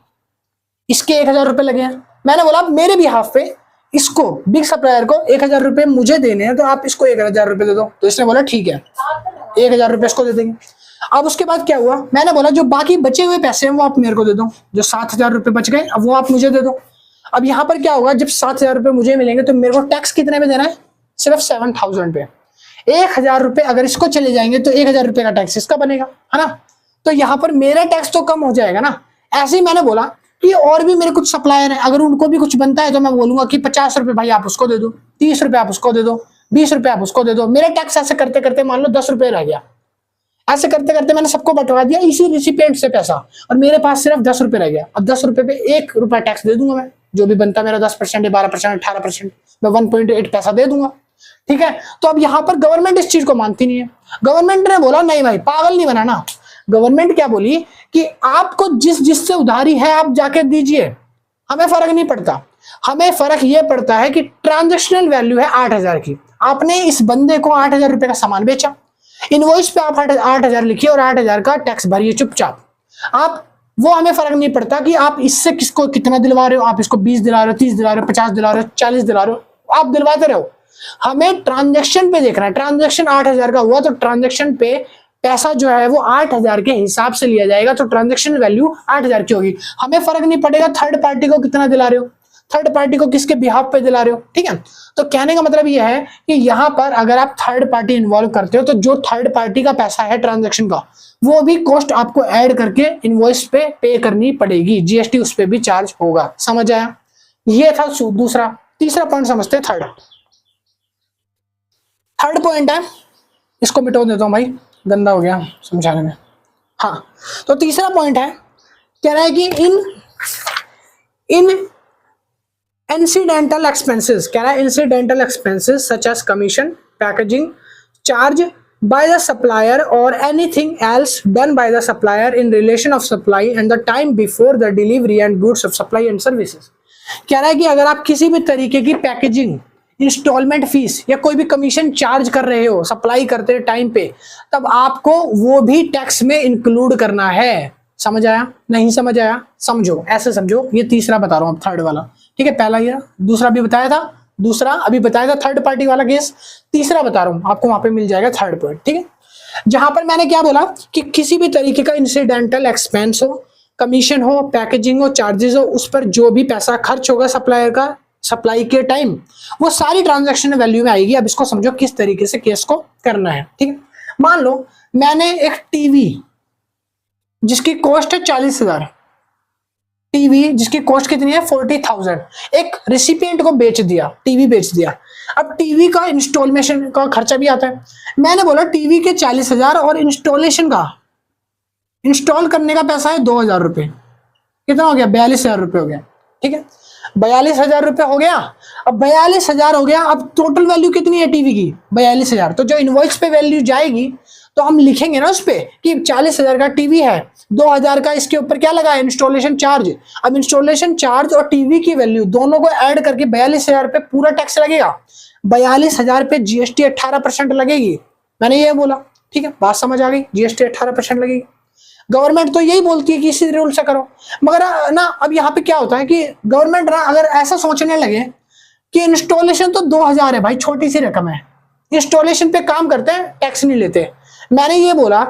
इसके 1,000 रुपए लगे हैं, मैंने बोला मेरे भी हाफ पे इसको बिग सप्लायर को 1,000 रुपए मुझे देने हैं, तो आप इसको 1,000 रुपए दे दो, तो इसने बोला ठीक है 1,000 रुपए इसको दे देंगे। अब उसके बाद क्या हुआ, मैंने बोला जो बाकी बचे हुए पैसे हैं वो आप मेरे को दे दो, जो 7,000 रुपए बच गए अब वो आप मुझे दे दो। अब यहाँ पर क्या होगा, जब 7,000 रुपए मुझे मिलेंगे तो मेरे को टैक्स कितने में देना है, सिर्फ 7,000 पे। 1,000 रुपए अगर इसको चले जाएंगे तो 1,000 रुपए का टैक्स इसका बनेगा, है ना, तो यहाँ पर मेरा टैक्स तो कम हो जाएगा ना। ऐसे ही मैंने बोला कि और भी मेरे कुछ सप्लायर है, अगर उनको भी कुछ बनता है तो मैं बोलूंगा कि 50 रुपए भाई आप उसको दे दो, 30 रुपए आप उसको दे दो, 20 रुपए आप उसको दे दो, मेरा टैक्स ऐसे करते करते मान लो 10 रुपए रह गया, ऐसे करते करते मैंने सबको बंटवा दिया इसी रिसिपिएंट से पैसा, और मेरे पास सिर्फ 10 रुपए रह गया। अब 10 रुपए पे 1 रुपया टैक्स दे दूंगा मैं, जो भी बनता मेरा 10%, 12%, 18%, मैं 1.8 पैसा दे दूंगा, ठीक है। तो अब यहाँ पर गवर्नमेंट इस चीज को मानती नहीं है, गवर्नमेंट ने बोला नहीं भाई पागल नहीं बनाना। गवर्नमेंट क्या बोली कि आपको जिससे उधारी है आप जाके दीजिए, हमें फर्क नहीं पड़ता, हमें फर्क ये पड़ता है कि ट्रांजैक्शनल वैल्यू है 8,000 की, आपने इस बंदे को 8,000 रुपए का सामान बेचा, इनवॉइस पे आप 8,000 लिखिए और 8,000 का टैक्स भरिए चुपचाप, आप वो हमें फर्क नहीं पड़ता कि आप इससे किसको कितना दिलवा रहे हो, आप इसको 20 दिला रहे हो, 30 दिला रहे हो, 50 दिला रहे हो, 40 दिला रहे हो, आप दिलवाते रहो, हमें ट्रांजैक्शन पे देखना है। ट्रांजैक्शन 8,000 का हुआ तो ट्रांजैक्शन पे पैसा जो है वो 8,000 के हिसाब से लिया जाएगा, तो ट्रांजैक्शन वैल्यू 8,000 की होगी, हमें फर्क नहीं पड़ेगा थर्ड पार्टी को कितना दिला रहे हो, थर्ड पार्टी को किसके बिहाफ पे दिला रहे हो, ठीक है। तो कहने का मतलब यह है कि यहां पर अगर आप थर्ड पार्टी इन्वॉल्व करते हो तो जो थर्ड पार्टी का पैसा है ट्रांजैक्शन का वो भी कॉस्ट आपको ऐड करके इनवॉइस पे करनी पड़ेगी, जीएसटी उस पे भी चार्ज होगा, समझ आया। ये था दूसरा। तीसरा पॉइंट समझते हैं, थर्ड पॉइंट है, इसको मिटो देता हूं भाई, गंदा हो गया समझाने में। हाँ, तो तीसरा पॉइंट है, कह रहा है कि इन incidental expenses, कह रहा है incidental expenses such as commission, packaging, charge by the supplier or anything else done by the supplier in relation of supply and the time before the delivery and goods of supply and services। कह रहा है कि अगर आप किसी भी तरीके की पैकेजिंग, इंस्टॉलमेंट फीस या कोई भी कमीशन चार्ज कर रहे हो सप्लाई करते टाइम पे, तब आपको वो भी टैक्स में इंक्लूड करना है। समझ आया, नहीं समझ आया, समझो, ऐसे समझो, ये तीसरा बता रहा हूं अब, थर्ड वाला, ठीक है। पहला ये दूसरा भी बताया था, दूसरा अभी बताया था थर्ड पार्टी वाला केस, तीसरा बता रहा हूं आपको, वहां पे मिल जाएगा थर्ड पॉइंट, ठीक है। जहां पर मैंने क्या बोला कि किसी भी तरीके का इंसिडेंटल एक्सपेंस हो, कमीशन हो, पैकेजिंग हो, चार्जेस हो, उस पर जो भी पैसा खर्च होगा सप्लायर का सप्लाई के टाइम, वो सारी ट्रांजैक्शन वैल्यू में आएगी। अब इसको समझो किस तरीके से केस को करना है, ठीक है। मान लो मैंने एक टीवी जिसकी कॉस्ट है 40,000, टीवी जिसकी कॉस्ट कितनी है 40,000, एक रिसिपिएंट को बेच दिया, टीवी बेच दिया। अब टीवी का इंस्टॉलेशन का खर्चा भी आता है, मैंने बोला टीवी के 40,000 और इंस्टॉलेशन का, इंस्टॉल करने का पैसा है 2,000 रुपए, कितना हो गया 42,000 रुपए हो गया, ठीक है। 42,000 रुपए हो गया। अब 42,000 हो गया, अब टोटल वैल्यू कितनी है टीवी की 42,000, तो जो इनवॉइस पे वैल्यू जाएगी तो हम लिखेंगे ना उस पे कि 40,000 का टीवी है, 2,000 का इसके ऊपर क्या लगा है इंस्टॉलेशन चार्ज। अब इंस्टॉलेशन चार्ज और टीवी की वैल्यू दोनों को ऐड करके 42,000 पे पूरा टैक्स लगेगा, 42,000 पे जीएसटी 18% लगेगी, मैंने ये बोला, ठीक है, बात समझ आ गई, जीएसटी 18% लगेगी। गवर्नमेंट तो यही बोलती है कि इसी रूल से करो, मगर ना अब यहाँ पे क्या होता है कि गवर्नमेंट ना अगर ऐसा सोचने लगे कि इंस्टॉलेशन तो 2,000 है भाई, छोटी सी रकम है, इंस्टॉलेशन पे काम करते हैं टैक्स नहीं लेते। मैंने ये बोला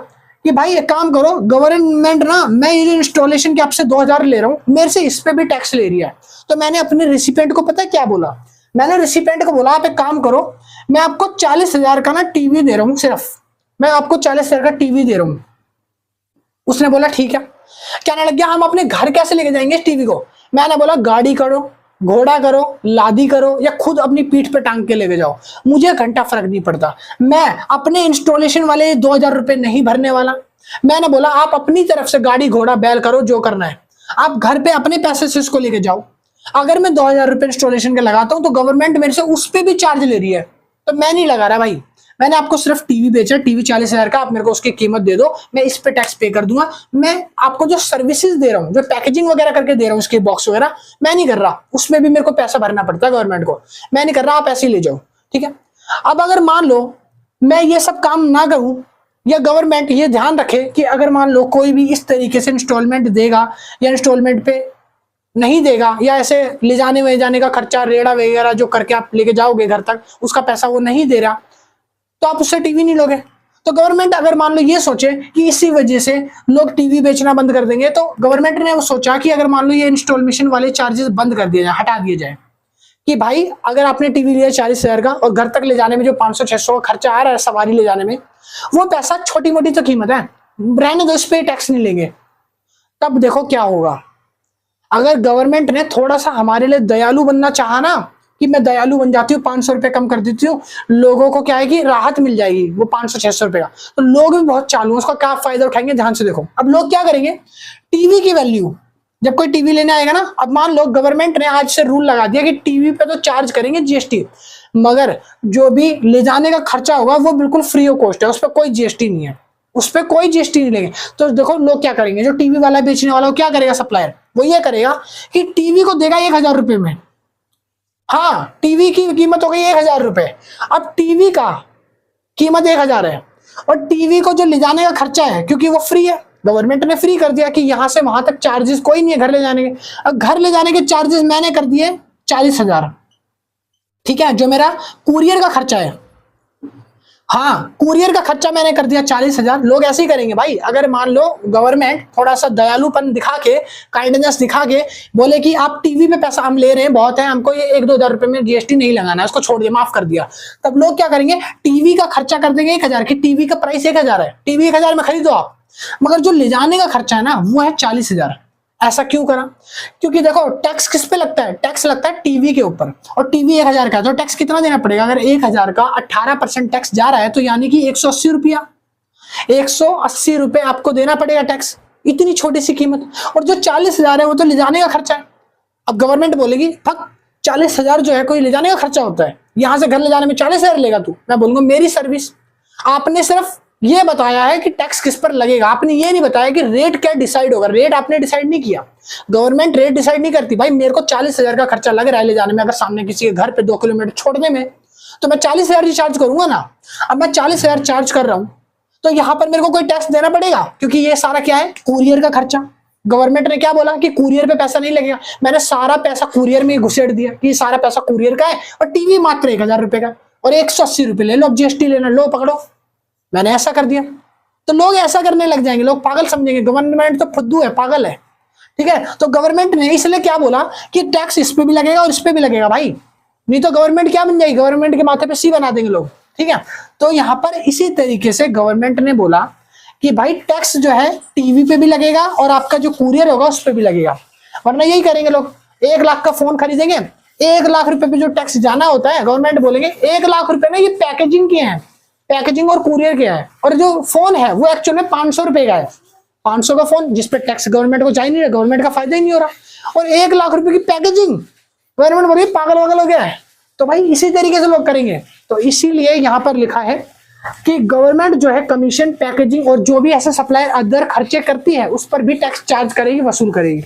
कि भाई एक काम करो, गवर्नमेंट ना मैं ये इंस्टॉलेशन के आपसे 2,000 ले रहा हूं, मेरे से इस पे भी टैक्स ले रही है, तो मैंने अपने रिसिपेंट को पता है क्या बोला, मैंने रिसिपेंट को बोला आप एक काम करो, मैं आपको 40,000 का ना टीवी दे रहा हूं, सिर्फ मैं आपको 40,000 का टीवी दे रहा हूं। उसने बोला ठीक है, कहने लग गया हम अपने घर कैसे लेके जाएंगे इस टीवी को। मैंने बोला गाड़ी करो, घोड़ा करो, लादी करो, या खुद अपनी पीठ पे टांग के लेके जाओ, मुझे घंटा फर्क नहीं पड़ता। मैं अपने इंस्टॉलेशन वाले 2000 रुपए नहीं भरने वाला। मैंने बोला आप अपनी तरफ से गाड़ी घोड़ा बैल करो, जो करना है आप घर पे अपने पैसे से इसको लेके जाओ। अगर मैं 2000 रुपए इंस्टॉलेशन के लगाता हूं तो गवर्नमेंट मेरे से उस पे भी चार्ज ले रही है, तो मैं नहीं लगा रहा भाई। मैंने आपको सिर्फ टीवी बेचा, टीवी 40,000 का, आप मेरे को उसकी कीमत दे दो, मैं इस पे टैक्स पे कर दूंगा। मैं आपको जो सर्विसेज दे रहा हूँ, जो पैकेजिंग वगैरह करके दे रहा हूँ, उसके बॉक्स वगैरह, मैं नहीं कर रहा, उसमें भी मेरे को पैसा भरना पड़ता है गवर्नमेंट को, मैं नहीं कर रहा, आप ऐसे ही ले जाओ, ठीक है। अब अगर मान लो मैं ये सब काम ना करूं, या गवर्नमेंट ये ध्यान रखे कि अगर मान लो कोई भी इस तरीके से इंस्टॉलमेंट देगा या इंस्टॉलमेंट पे नहीं देगा, या ऐसे ले जाने में जाने का खर्चा, रेड़ा वगैरह जो करके आप लेके जाओगे घर तक, उसका पैसा वो नहीं दे रहा, तो आप उससे टीवी नहीं लोगे। तो गवर्नमेंट अगर मान लो ये सोचे कि इसी वजह से लोग टीवी बेचना बंद कर देंगे, तो गवर्नमेंट ने वो सोचा कि अगर मान लो ये इंस्टॉलेशन वाले चार्जेस बंद कर दिए जाए, हटा दिए जाए, कि भाई अगर आपने टीवी लिया 40,000 का और घर तक ले जाने में जो 500-600 का खर्चा आ रहा है सवारी ले जाने में, वो पैसा छोटी मोटी तो कीमत है, रहने दो, इस पे टैक्स नहीं लेंगे। तब देखो क्या होगा। अगर गवर्नमेंट ने थोड़ा सा हमारे लिए दयालु बनना चाहा ना, कि मैं दयालु बन जाती हूँ, 500 रुपए कम कर देती हूँ, लोगों को क्या है कि राहत मिल जाएगी वो 500-600 रुपए का, तो लोग भी बहुत चालू हैं, उसका क्या फायदा उठाएंगे, ध्यान से देखो। अब लोग क्या करेंगे, टीवी की वैल्यू, जब कोई टीवी लेने आएगा ना, अब मान लो गवर्नमेंट ने आज से रूल लगा दिया कि टीवी पे तो चार्ज करेंगे जीएसटी, मगर जो भी ले जाने का खर्चा होगा वो बिल्कुल फ्री ऑफ कॉस्ट है, उस पर कोई जीएसटी नहीं है, उस पर कोई जीएसटी नहीं लेंगे। तो देखो लोग क्या करेंगे, जो टीवी वाला बेचने वाला वो क्या करेगा, सप्लायर, वो ये करेगा कि टीवी को देगा 1000 रुपए में। हाँ, टीवी की कीमत हो गई 1000 रुपए। अब टीवी का कीमत 1000 है, और टीवी को जो ले जाने का खर्चा है, क्योंकि वो फ्री है, गवर्नमेंट ने फ्री कर दिया कि यहां से वहां तक चार्जेस कोई नहीं है घर ले जाने के। अब घर ले जाने के चार्जेस मैंने कर दिए 40,000, ठीक है, जो मेरा कुरियर का खर्चा है। हाँ, कुरियर का खर्चा मैंने कर दिया 40,000। लोग ऐसे ही करेंगे भाई, अगर मान लो गवर्नमेंट थोड़ा सा दयालुपन दिखा के, काइंडनेस दिखा के बोले कि आप टीवी पे पैसा हम ले रहे हैं बहुत है, हमको ये 1-2 हज़ार रुपए में जीएसटी नहीं लगाना है, उसको छोड़ दिया, माफ कर दिया, तब लोग क्या करेंगे, टीवी का खर्चा कर देंगे 1000 की। टीवी का प्राइस 1000 है, टीवी 1000 में खरीदो आप, मगर जो ले जाने का खर्चा है ना वो है 40,000। ऐसा क्यों करा, क्योंकि देखो टैक्स किस पे लगता है, टैक्स लगता है टीवी के ऊपर, और टीवी 1000 का, तो टैक्स कितना देना पड़ेगा, अगर 1000 का 18% टैक्स जा रहा है, तो यानी कि 180 रुपया, 180 रुपए आपको देना पड़ेगा टैक्स, इतनी छोटी सी कीमत। और जो 40,000 है वो तो ले जाने का खर्चा है। अब गवर्नमेंट बोलेगी फक, 40,000 जो है कोई ले जाने का खर्चा होता है, यहां से घर ले जाने में 40,000 लेगा तू, मैं बोलूंगा मेरी सर्विस। आपने सिर्फ ये बताया है कि टैक्स किस पर लगेगा, आपने ये नहीं बताया कि रेट क्या डिसाइड होगा, रेट आपने डिसाइड नहीं किया। गवर्नमेंट रेट डिसाइड नहीं करती, भाई मेरे को 40,000 का खर्चा लग रहा है ले जाने में, अगर सामने किसी के घर पे 2 किलोमीटर छोड़ने में, तो मैं 40,000 ही चार्ज करूंगा ना। अब मैं 40,000 चार्ज कर रहा हूं, तो यहां पर मेरे को कोई टैक्स देना पड़ेगा, क्योंकि ये सारा क्या है, कुरियर का खर्चा। गवर्नमेंट ने क्या बोला कि कुरियर पे पैसा नहीं लगेगा, मैंने सारा पैसा कुरियर में घुसेड़ दिया कि सारा पैसा कुरियर का है, और टीवी मात्र 1000 रुपए का, और 180 रुपए ले लो, अब जीएसटी लेना, लो पकड़ो, मैंने ऐसा कर दिया। तो लोग ऐसा करने लग जाएंगे, लोग पागल समझेंगे, गवर्नमेंट तो फुद्दू है, पागल है, ठीक है। तो गवर्नमेंट ने इसलिए क्या बोला कि टैक्स इस पे भी लगेगा और इस पे भी लगेगा भाई, नहीं तो गवर्नमेंट क्या बन जाएगी, गवर्नमेंट के माथे पे सी बना देंगे लोग, ठीक है। तो यहाँ पर इसी तरीके से गवर्नमेंट ने बोला कि भाई टैक्स जो है टीवी पे भी लगेगा और आपका जो कुरियर होगा उस पे भी लगेगा, वरना यही करेंगे लोग। 1 लाख का फोन खरीदेंगे, 1 लाख रुपए पे जो टैक्स जाना होता है, गवर्नमेंट बोलेंगे 1 लाख रुपए ना ये पैकेजिंग के हैं, पैकेजिंग और कुरियर के है, और जो फोन है वो एक्चुअल में 500 रुपए का है, 500 का फोन जिसपे टैक्स गवर्नमेंट को जा ही नहीं रहा, गवर्नमेंट का फायदा ही नहीं हो रहा, और 1 लाख रुपए की पैकेजिंग, गवर्नमेंट बोल रही पागल वागल हो गया है। तो भाई इसी तरीके से लोग करेंगे। तो इसीलिए यहाँ पर लिखा है कि गवर्नमेंट जो है कमीशन, पैकेजिंग और जो भी ऐसे सप्लायर अदर खर्चे करती है उस पर भी टैक्स चार्ज करेगी, वसूल करेगी।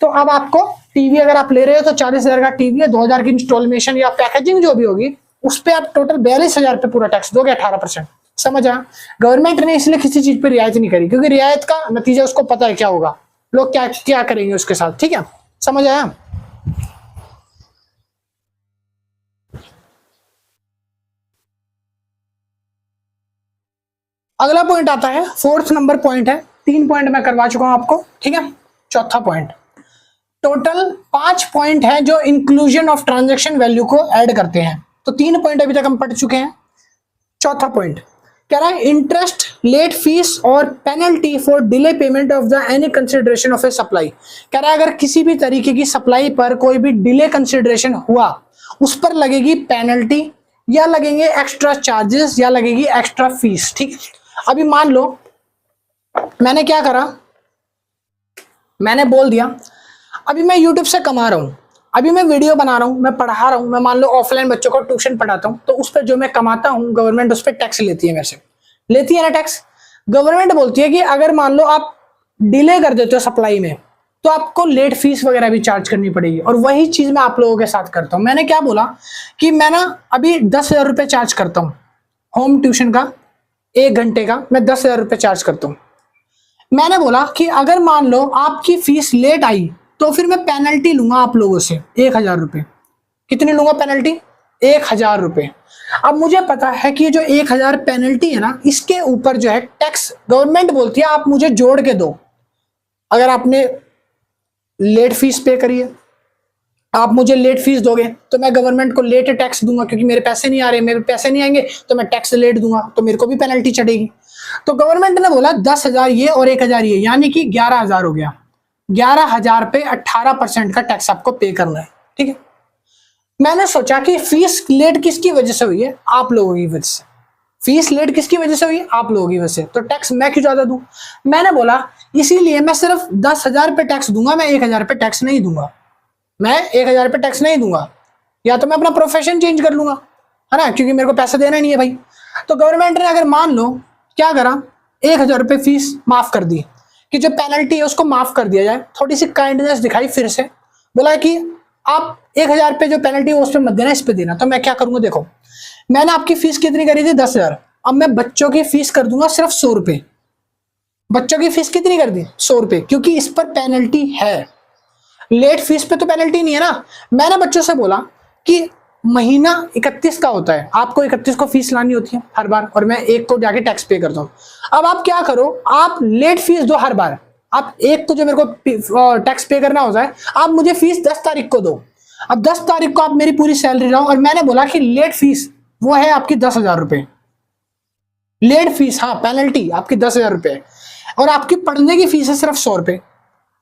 तो अब आपको टीवी अगर आप ले रहे हो तो 40,000 का टीवी है, 2000 की इंस्टॉलेशन या पैकेजिंग जो भी होगी उस पे आप टोटल 42,000 पे पूरा टैक्स दोगे, 18%। समझ आया, गवर्नमेंट ने इसलिए किसी चीज पे रियायत नहीं करी, क्योंकि रियायत का नतीजा उसको पता है क्या होगा, लोग क्या क्या करेंगे उसके साथ, ठीक है। समझ आया। अगला पॉइंट आता है, 4th नंबर पॉइंट है, 3 पॉइंट मैं करवा चुका हूं आपको, ठीक है। चौथा पॉइंट, टोटल 5 पॉइंट है जो इंक्लूजन ऑफ ट्रांजैक्शन वैल्यू को ऐड करते हैं। तो 3 पॉइंट अभी तक हम पढ़ चुके हैं। चौथा पॉइंट कह रहा है इंटरेस्ट, लेट फीस और penalty for delay payment of the any consideration of A supply. कह रहा है अगर किसी भी तरीके की सप्लाई पर कोई भी डिले कंसिडरेशन हुआ उस पर लगेगी पेनल्टी या लगेंगे एक्स्ट्रा चार्जेस या लगेगी एक्स्ट्रा फीस। ठीक, अभी मान लो मैंने क्या करा, मैंने बोल दिया अभी मैं यूट्यूब से कमा रहा हूं, अभी मैं वीडियो बना रहा हूं, मैं पढ़ा रहा हूं, मैं मान लो ऑफलाइन बच्चों को ट्यूशन पढ़ाता हूं, तो उस पर जो मैं कमाता हूं गवर्नमेंट उस पर टैक्स लेती है, मेरे से लेती है ना टैक्स। गवर्नमेंट बोलती है कि अगर मान लो आप डिले कर देते हो सप्लाई में तो आपको लेट फीस वगैरह भी चार्ज करनी पड़ेगी, और वही चीज मैं आप लोगों के साथ करता हूं। मैंने क्या बोला कि मैं ना अभी 10,000 रुपये चार्ज करता हूं होम ट्यूशन का, 1 घंटे का मैं 10,000 रुपये चार्ज करता हूं। मैंने बोला कि अगर मान लो आपकी फीस लेट आई तो फिर मैं पेनल्टी लूंगा आप लोगों से 1,000 रुपये। कितनी लूंगा पेनल्टी? 1,000 रुपये। अब मुझे पता है कि जो 1,000 पेनल्टी है ना, इसके ऊपर जो है टैक्स गवर्नमेंट बोलती है आप मुझे जोड़ के दो। अगर आपने लेट फीस पे करी है, आप मुझे लेट फीस दोगे तो मैं गवर्नमेंट को लेट टैक्स दूंगा, क्योंकि मेरे पैसे नहीं आ रहे, मेरे पैसे नहीं आएंगे तो मैं टैक्स लेट दूंगा, तो मेरे को भी पेनल्टी चढ़ेगी। तो गवर्नमेंट ने बोला 10,000 ये और 1,000 ये, यानी कि 11,000 हो गया। 11,000 पे 18% का टैक्स आपको पे करना है। ठीक है, मैंने सोचा कि फीस लेट किसकी वजह से हुई है? आप लोगों की वजह से। फीस लेट किसकी वजह से हुई है? आप लोगों की वजह से। तो टैक्स मैं क्यों ज्यादा दूं? मैंने बोला इसीलिए मैं सिर्फ 10,000 पे टैक्स दूंगा, मैं 1,000 पे टैक्स नहीं दूंगा। मैं 1,000 पे टैक्स नहीं दूंगा, या तो मैं अपना प्रोफेशन चेंज कर लूंगा, है ना, क्योंकि मेरे को पैसे देना नहीं है भाई। तो गवर्नमेंट ने अगर मान लो क्या करा, 1,000 रुपये फीस माफ कर दी, कि जो पेनल्टी है उसको माफ कर दिया जाए। थोड़ी सी काइंडनेस दिखाई, फिर से बोला कि आप 1,000 पे जो पेनल्टी है उस पर मत देना, इस पे देना। तो मैं क्या करूंगा, देखो मैंने आपकी फीस कितनी करी थी? 10,000। अब मैं बच्चों की फीस कर दूंगा सिर्फ 100 रुपये। बच्चों की फीस कितनी कर दी? 100 रुपये, क्योंकि इस पर पेनल्टी है। लेट फीस पे तो पेनल्टी नहीं है ना। मैंने बच्चों से बोला कि महीना 31 का होता है, आपको 31 को फीस लानी होती है हर बार, और मैं 1 को जाके टैक्स पे करता हूँ। अब आप क्या करो, आप लेट फीस दो हर बार। आप 1 को जो मेरे को टैक्स पे करना होता है, आप मुझे फीस 10 तारीख को दो। अब 10 तारीख को आप मेरी पूरी सैलरी लाओ, और मैंने बोला कि लेट फीस वो है आपकी 10,000 रुपये। लेट फीस, हाँ पेनल्टी आपकी 10,000 रुपये, और आपकी पढ़ने की फीस है सिर्फ 100 रुपये।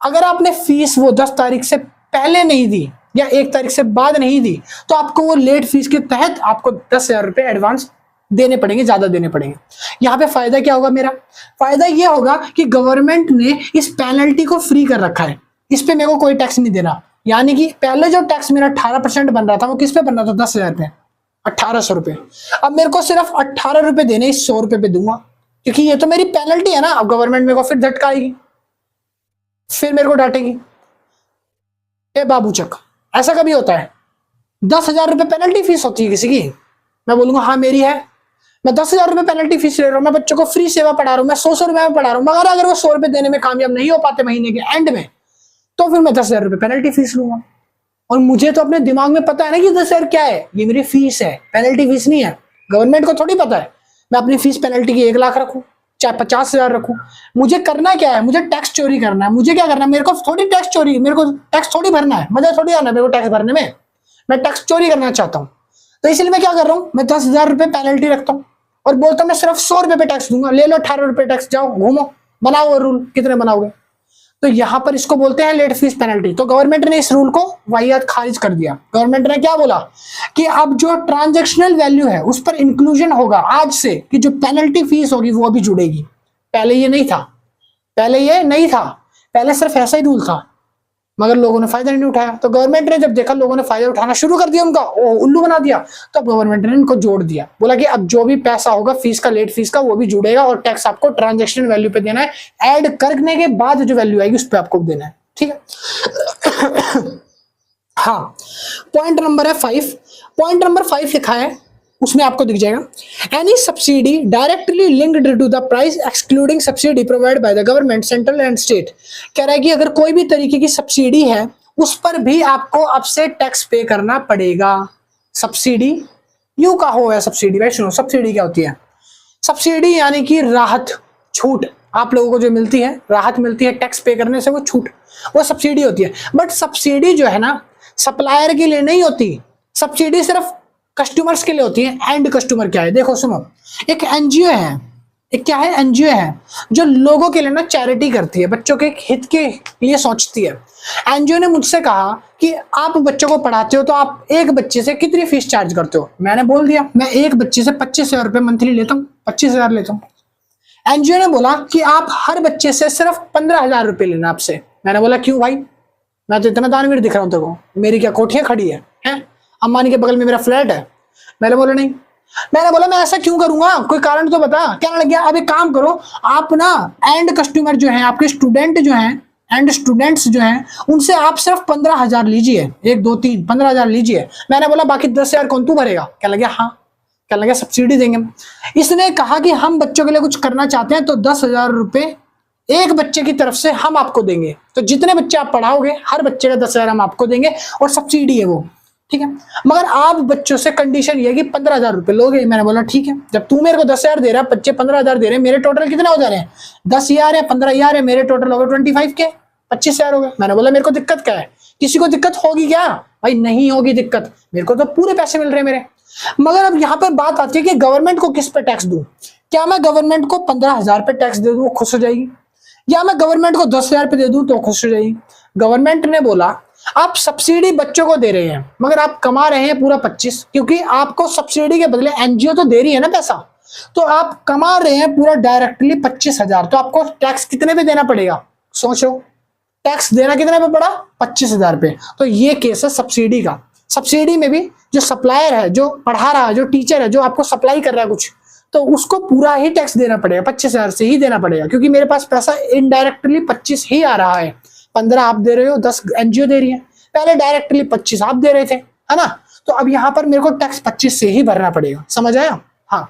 अगर आपने फीस वो 10 तारीख से पहले नहीं दी या 1 तारीख से बाद नहीं दी, तो आपको वो लेट फीस के तहत आपको 10,000 रुपये एडवांस देने पड़ेंगे, ज्यादा देने पड़ेंगे। यहाँ पे फायदा क्या होगा मेरा? फायदा ये होगा कि गवर्नमेंट ने इस पेनल्टी को फ्री कर रखा है, इस पे मेरे को कोई टैक्स नहीं देना। यानी कि पहले जो टैक्स मेरा 18% बन रहा था वो किस पे बन रहा था? 10,000 पे, 1,800 रुपये। अब मेरे को सिर्फ 18 रुपये देने, इस 100 रुपये पे दूंगा, क्योंकि ये तो मेरी पेनल्टी है ना। अब गवर्नमेंट मेरे को फिर झटकाएगी, फिर मेरे को डांटेगी, ए बाबू चक। ऐसा कभी होता है? 10,000 रुपये पेनल्टी फीस होती है किसी की, मैं बोलूंगा हाँ मेरी है, मैं 10,000 रुपये पेनल्टी फीस ले रहा हूँ, मैं बच्चों को फ्री सेवा पढ़ा रहा हूँ, मैं 100 रुपये में पढ़ा रहा हूँ, मगर अगर वो 100 रुपये देने में कामयाब नहीं हो पाते महीने के एंड में, तो फिर मैं 10,000 रुपये पेनल्टी फीस लूंगा। और मुझे तो अपने दिमाग में पता है ना कि 10,000 क्या है, ये मेरी फीस है, पेनल्टी फीस नहीं है। गवर्नमेंट को थोड़ी पता है मैं अपनी फीस पेनल्टी की 1 लाख रखूँ चाहे 50,000 रखूं। मुझे करना क्या है? मुझे टैक्स चोरी करना है। मुझे क्या करना है? मेरे को थोड़ी टैक्स चोरी, मेरे को टैक्स थोड़ी भरना है, मजा थोड़ी आना है मेरे को टैक्स भरने में। मैं टैक्स चोरी करना चाहता हूँ, तो इसलिए मैं क्या कर रहा हूँ, मैं 10,000 रुपये पेनल्टी रखता हूँ और बोलता हूँ मैं सिर्फ 100 रुपये पे टैक्स दूंगा। ले लो 18 रुपये टैक्स, जाओ घूमो, बनाओ रूल, कितने बनाओगे। तो यहाँ पर इसको बोलते हैं लेट फीस पेनल्टी। तो गवर्नमेंट ने इस रूल को वाहियात खारिज कर दिया। गवर्नमेंट ने क्या बोला कि अब जो ट्रांजैक्शनल वैल्यू है उस पर इंक्लूजन होगा आज से, कि जो पेनल्टी फीस होगी वो अभी जुड़ेगी। पहले ये नहीं था, पहले सिर्फ ऐसा ही रूल था, मगर लोगों ने फायदा नहीं उठाया। तो गवर्नमेंट ने जब देखा लोगों ने फायदा उठाना शुरू कर दिया, उनका उल्लू बना दिया, तो गवर्नमेंट ने इनको जोड़ दिया। बोला कि अब जो भी पैसा होगा फीस का, लेट फीस का, वो भी जुड़ेगा और टैक्स आपको ट्रांजैक्शन वैल्यू पे देना है। ऐड करने के बाद जो वैल्यू आएगी उस पर आपको देना है। ठीक है। हाँ, पॉइंट नंबर है 5। पॉइंट नंबर 5 लिखा है, उसमें आपको दिख जाएगा, any subsidy directly linked to the price excluding subsidy provide by the government central and state. कह रहा है कि अगर कोई भी तरीके की सब्सिडी है उस पर भी आपको अब से टैक्स पे करना पड़ेगा। सब्सिडी यू का हो है सब्सिडी, भाई सुनो सब्सिडी क्या होती है? सब्सिडी यानी कि राहत, छूट आप लोगों को जो मिलती है, राहत मिलती है टैक्स पे करने से, वो छूट, वो सब्सिडी होती है। बट सप्सिडी जो है ना सप्लायर के लिए नहीं होती, सब्सिडी सिर्फ कस्टमर्स के लिए होती है। एंड कस्टमर क्या है, देखो सुनो, एक एनजीओ है, एक क्या है, एनजीओ है जो लोगों के लिए ना चैरिटी करती है, बच्चों के हित के लिए सोचती है। एनजीओ ने मुझसे कहा कि आप बच्चों को पढ़ाते हो तो आप एक बच्चे से कितनी फीस चार्ज करते हो। मैंने बोल दिया मैं एक बच्चे से 25,000 रुपये मंथली लेता हूँ, 25,000 लेता हूँ। एनजीओ ने बोला कि आप हर बच्चे से सिर्फ 15,000 रुपये लेना आपसे। मैंने बोला क्यों भाई, मैं तो इतना दानवीर दिख रहा हूँ तेरे को, मेरी क्या कोठियाँ खड़ी है, अंबानी के बगल में मेरा फ्लैट है। मैंने बोला नहीं, मैंने बोला मैं ऐसा क्यों करूंगा, कोई कारण तो बता। कहने लग गया अब एक काम करो, आप ना एंड कस्टमर जो है, आपके स्टूडेंट जो हैं, एंड स्टूडेंट्स जो हैं, उनसे आप सिर्फ 15,000 लीजिए, 1 2 3 15,000 लीजिए। मैंने बोला बाकी 10,000 कौन तू भरेगा। कहने लगा हाँ, कहने लगा सब्सिडी देंगे। इसने कहा कि हम बच्चों के लिए कुछ करना चाहते हैं तो 10,000 रुपये एक बच्चे की तरफ से हम आपको देंगे, तो जितने बच्चे आप पढ़ाओगे हर बच्चे का 10,000 हम आपको देंगे और सब्सिडी है वो, ठीक है। मगर आप बच्चों से कंडीशन ये है कि 15,000 रुपये लोगे। मैंने बोला ठीक है, जब तू मेरे को 10,000 दे रहा है, बच्चे 15,000 दे रहे हैं, मेरे टोटल कितने हो जा रहे हैं, 10,000 है, 15,000 है, मेरे टोटल हो गए 25 के, 25,000 हो गए। मैंने बोला मेरे को दिक्कत क्या है, किसी को दिक्कत होगी क्या भाई, नहीं होगी दिक्कत, मेरे को तो पूरे पैसे मिल रहे हैं मेरे। मगर अब यहाँ पर बात आती है कि गवर्नमेंट को किस पे टैक्स दूं, क्या मैं गवर्नमेंट को 15,000 पे टैक्स दे दूं वो खुश हो जाएगी, या मैं गवर्नमेंट को 10,000 पे दे दूं तो खुश हो जाएगी। गवर्नमेंट ने बोला आप सब्सिडी बच्चों को दे रहे हैं मगर आप कमा रहे हैं पूरा 25, क्योंकि आपको सब्सिडी के बदले एनजीओ तो दे रही है ना पैसा, तो आप कमा रहे हैं पूरा डायरेक्टली 25,000, तो आपको टैक्स कितने पे देना पड़ेगा, सोचो, टैक्स देना कितने पे पड़ा, 25,000 पे। तो ये केस है सब्सिडी का। सब्सिडी में भी जो सप्लायर है, जो पढ़ा रहा है, जो टीचर है, जो आपको सप्लाई कर रहा है कुछ, तो उसको पूरा ही टैक्स देना पड़ेगा, 25,000 से ही देना पड़ेगा, क्योंकि मेरे पास पैसा इनडायरेक्टली 25 ही आ रहा है। 15 आप दे रहे हो, 10 एनजीओ दे रही है, पहले डायरेक्टली 25 आप दे रहे थे, है ना, तो अब यहाँ पर मेरे को टैक्स 25 से ही भरना पड़ेगा, समझ आया। हाँ,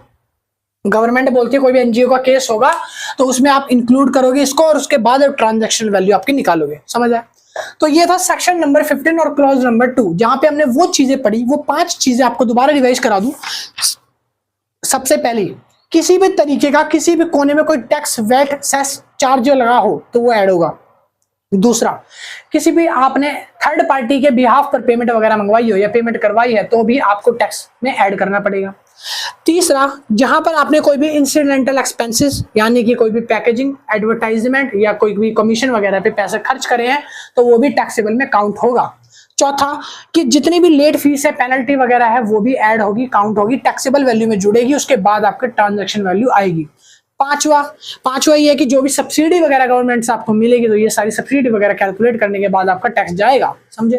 गवर्नमेंट बोलती है कोई भी एनजीओ का केस होगा तो उसमें आप इंक्लूड करोगे इसको और उसके बाद ट्रांजैक्शन वैल्यू आपकी निकालोगे, समझ आया। तो ये था सेक्शन नंबर 15 और क्लॉज नंबर 2, जहां पे हमने वो चीजें पढ़ी, वो 5 चीजें आपको दोबारा रिवाइज करा दूं। सबसे पहली, किसी भी तरीके का किसी भी कोने में कोई टैक्स, वैट, सेस, चार्ज लगा हो तो वो ऐड होगा। दूसरा, किसी भी आपने थर्ड पार्टी के बिहाफ पर पेमेंट वगैरह मंगवाई हो या पेमेंट करवाई है तो भी आपको टैक्स में ऐड करना पड़ेगा। तीसरा, जहां पर आपने कोई भी इंसिडेंटल एक्सपेंसेस यानी कि कोई भी पैकेजिंग, एडवर्टाइजमेंट या कोई भी कमीशन वगैरह पे पैसे खर्च करे हैं तो वो भी टैक्सेबल में काउंट होगा। चौथा, कि जितनी भी लेट फीस है, पेनल्टी वगैरह है, वो भी ऐड होगी, काउंट होगी, टैक्सेबल वैल्यू में जुड़ेगी, उसके बाद आपके ट्रांजैक्शन वैल्यू आएगी। पांचवा ये है कि जो भी सब्सिडी वगैरह गवर्नमेंट से आपको मिलेगी तो ये सारी सब्सिडी वगैरह कैलकुलेट करने के बाद आपका टैक्स जाएगा, समझे।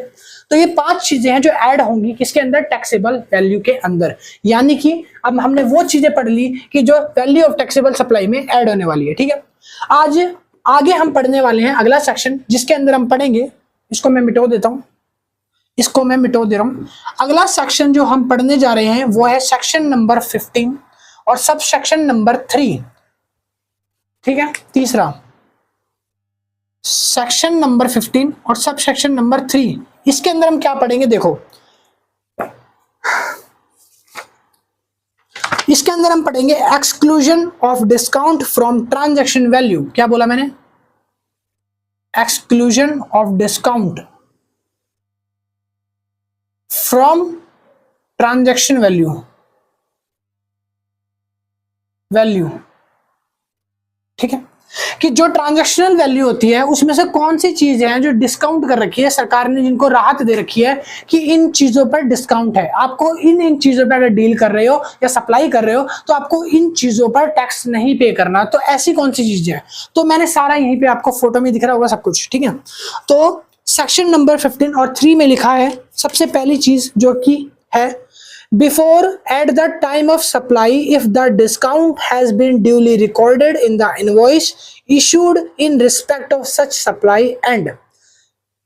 तो ये 5 चीजें हैं जो ऐड होंगी किसके अंदर, टैक्सेबल वैल्यू के अंदर। यानी कि अब हमने वो चीजें पढ़ ली कि जो वैल्यू ऑफ टैक्सेबल सप्लाई में ऐड होने वाली है, ठीक है। आज आगे हम पढ़ने वाले हैं अगला सेक्शन, जिसके अंदर हम पढ़ेंगे, इसको मैं मिटो देता हूं, इसको मैं मिटो दे रहा हूं। अगला सेक्शन जो हम पढ़ने जा रहे हैं वो है सेक्शन नंबर 15 और सब सेक्शन नंबर 3, ठीक है। तीसरा, सेक्शन नंबर 15 और सब सेक्शन नंबर 3, इसके अंदर हम क्या पढ़ेंगे, देखो इसके अंदर हम पढ़ेंगे exclusion of discount from transaction value. क्या बोला मैंने, exclusion of discount from transaction value, ठीक है, कि जो ट्रांजैक्शनल वैल्यू होती है उसमें से कौन सी चीजें हैं जो डिस्काउंट कर रखी है सरकार ने, जिनको राहत दे रखी है कि इन चीजों पर डिस्काउंट है, आपको इन चीजों पर अगर डील कर रहे हो या सप्लाई कर रहे हो तो आपको इन चीजों पर टैक्स नहीं पे करना। तो ऐसी कौन सी चीजें हैं, तो मैंने सारा यहीं पे आपको फोटो में दिख रहा होगा सब कुछ, ठीक है। तो सेक्शन नंबर 15 और 3 में लिखा है, सबसे पहली चीज जो कि है, before at the time of supply if the discount has been duly recorded in the invoice issued in respect of such supply and,